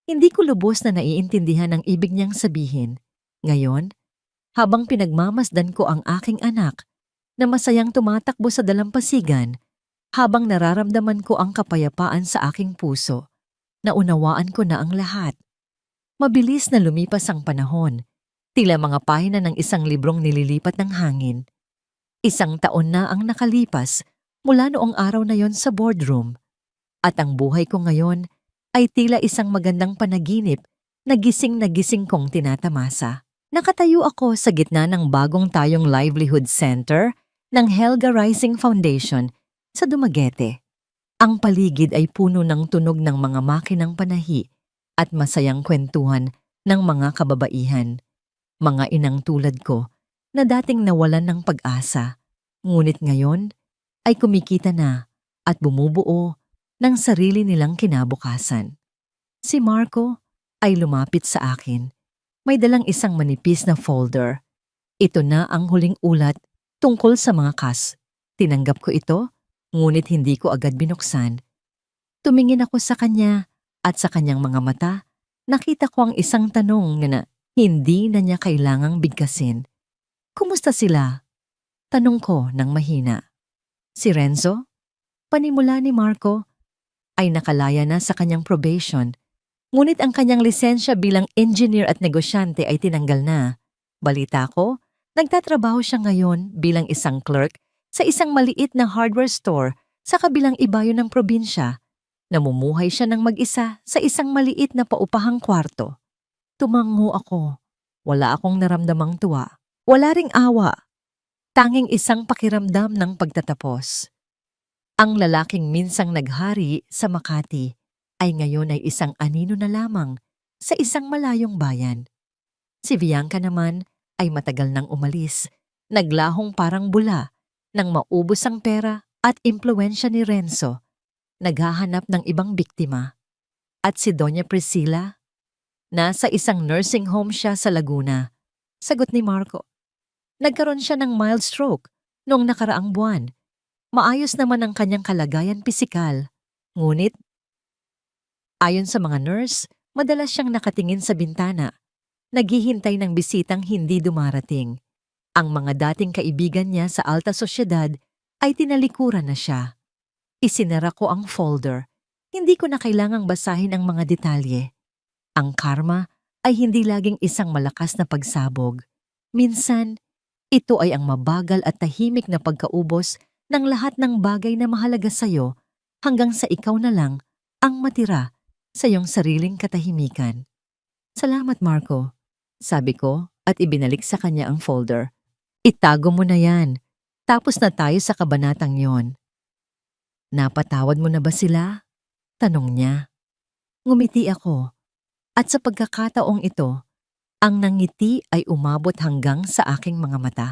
hindi ko lubos na naiintindihan ang ibig niyang sabihin. Ngayon, habang pinagmamasdan ko ang aking anak na masayang tumatakbo sa dalampasigan, habang nararamdaman ko ang kapayapaan sa aking puso, naunawaan ko na ang lahat. Mabilis na lumipas ang panahon, tila mga pahina ng isang librong nililipat ng hangin. 1 taon na ang nakalipas mula noong araw na yon sa boardroom, at ang buhay ko ngayon ay tila isang magandang panaginip na gising kong tinatamasa. Nakatayo ako sa gitna ng bagong tayong livelihood center ng Helga Rising Foundation sa Dumaguete. Ang paligid ay puno ng tunog ng mga makinang panahi at masayang kwentuhan ng mga kababaihan. Mga inang tulad ko na dating nawalan ng pag-asa, ngunit ngayon ay kumikita na at bumubuo ng sarili nilang kinabukasan. Si Marco ay lumapit sa akin. May dalang isang manipis na folder. Ito na ang huling ulat tungkol sa mga kas. Tinanggap ko ito, ngunit hindi ko agad binuksan. Tumingin ako sa kanya at sa kanyang mga mata, nakita ko ang isang tanong na hindi na niya kailangang bigkasin. "Kumusta sila?" tanong ko ng mahina. Si Renzo, panimula ni Marco, ay nakalaya na sa kanyang probation, ngunit ang kanyang lisensya bilang engineer at negosyante ay tinanggal na. Balita ko, nagtatrabaho siya ngayon bilang isang clerk sa isang maliit na hardware store sa kabilang ibayo ng probinsya. Namumuhay siya ng mag-isa sa isang maliit na paupahang kwarto. Tumango ako. Wala akong naramdamang tuwa. Wala ring awa. Tanging isang pakiramdam ng pagtatapos. Ang lalaking minsang naghari sa Makati ay ngayon ay isang anino na lamang sa isang malayong bayan. Si Bianca naman ay matagal nang umalis, naglahong parang bula nang maubos ang pera at impluwensya ni Renzo, naghahanap ng ibang biktima. At si Doña Priscilla, nasa isang nursing home siya sa Laguna. Sagot ni Marco. Nagkaroon siya ng mild stroke noong nakaraang buwan. Maayos naman ang kanyang kalagayan pisikal. Ngunit, ayon sa mga nurse, madalas siyang nakatingin sa bintana, naghihintay ng bisitang hindi dumarating. Ang mga dating kaibigan niya sa alta sosyedad ay tinalikuran na siya. Isinara ko ang folder. Hindi ko na kailangang basahin ang mga detalye. Ang karma ay hindi laging isang malakas na pagsabog. Minsan, ito ay ang mabagal at tahimik na pagkaubos ng lahat ng bagay na mahalaga sa'yo hanggang sa ikaw na lang ang matira sa iyong sariling katahimikan. "Salamat, Marco," sabi ko at ibinalik sa kanya ang folder. "Itago mo na yan. Tapos na tayo sa kabanatang yon." "Napatawad mo na ba sila?" tanong niya. Ngumiti ako, at sa pagkakataong ito, ang nangiti ay umabot hanggang sa aking mga mata.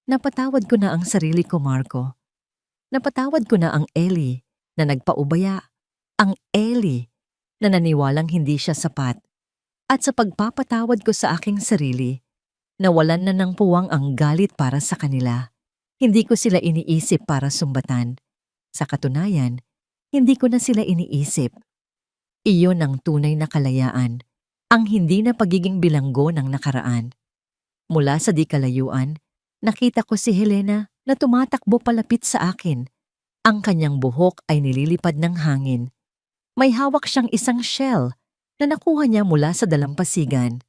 Napatawad ko na ang sarili ko, Marco. Napatawad ko na ang Ellie na nagpaubaya, ang Ellie na naniwalang hindi siya sapat, At sa pagpapatawad ko sa aking sarili, nawalan na ng puwang ang galit para sa kanila. Hindi ko sila iniisip para sumbatan. Sa katunayan, hindi ko na sila iniisip. Iyon ang tunay na kalayaan, ang hindi na pagiging bilanggo ng nakaraan. Mula sa di kalayuan, nakita ko si Helena na tumatakbo palapit sa akin. Ang kanyang buhok ay nililipad ng hangin. May hawak siyang isang shell na nakuha niya mula sa dalampasigan.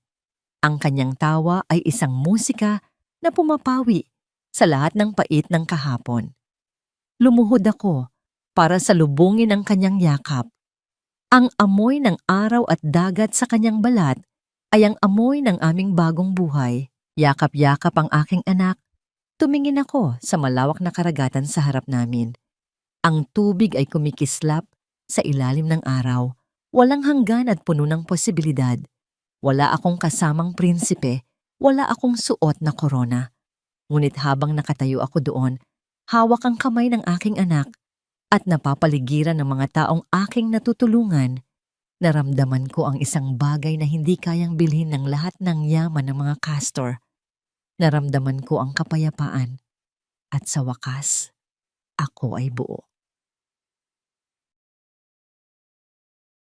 Ang kanyang tawa ay isang musika na pumapawi sa lahat ng pait ng kahapon. Lumuhod ako para salubungin ang kanyang yakap. Ang amoy ng araw at dagat sa kanyang balat ay ang amoy ng aming bagong buhay. Yakap-yakap ang aking anak. Tumingin ako sa malawak na karagatan sa harap namin. Ang tubig ay kumikislap sa ilalim ng araw. Walang hanggan at puno ng posibilidad. Wala akong kasamang prinsipe, wala akong suot na korona. Ngunit habang nakatayo ako doon, hawak ang kamay ng aking anak at napapaligiran ng mga taong aking natutulungan, naramdaman ko ang isang bagay na hindi kayang bilhin ng lahat ng yaman ng mga Castor. Naramdaman ko ang kapayapaan at sa wakas, ako ay buo.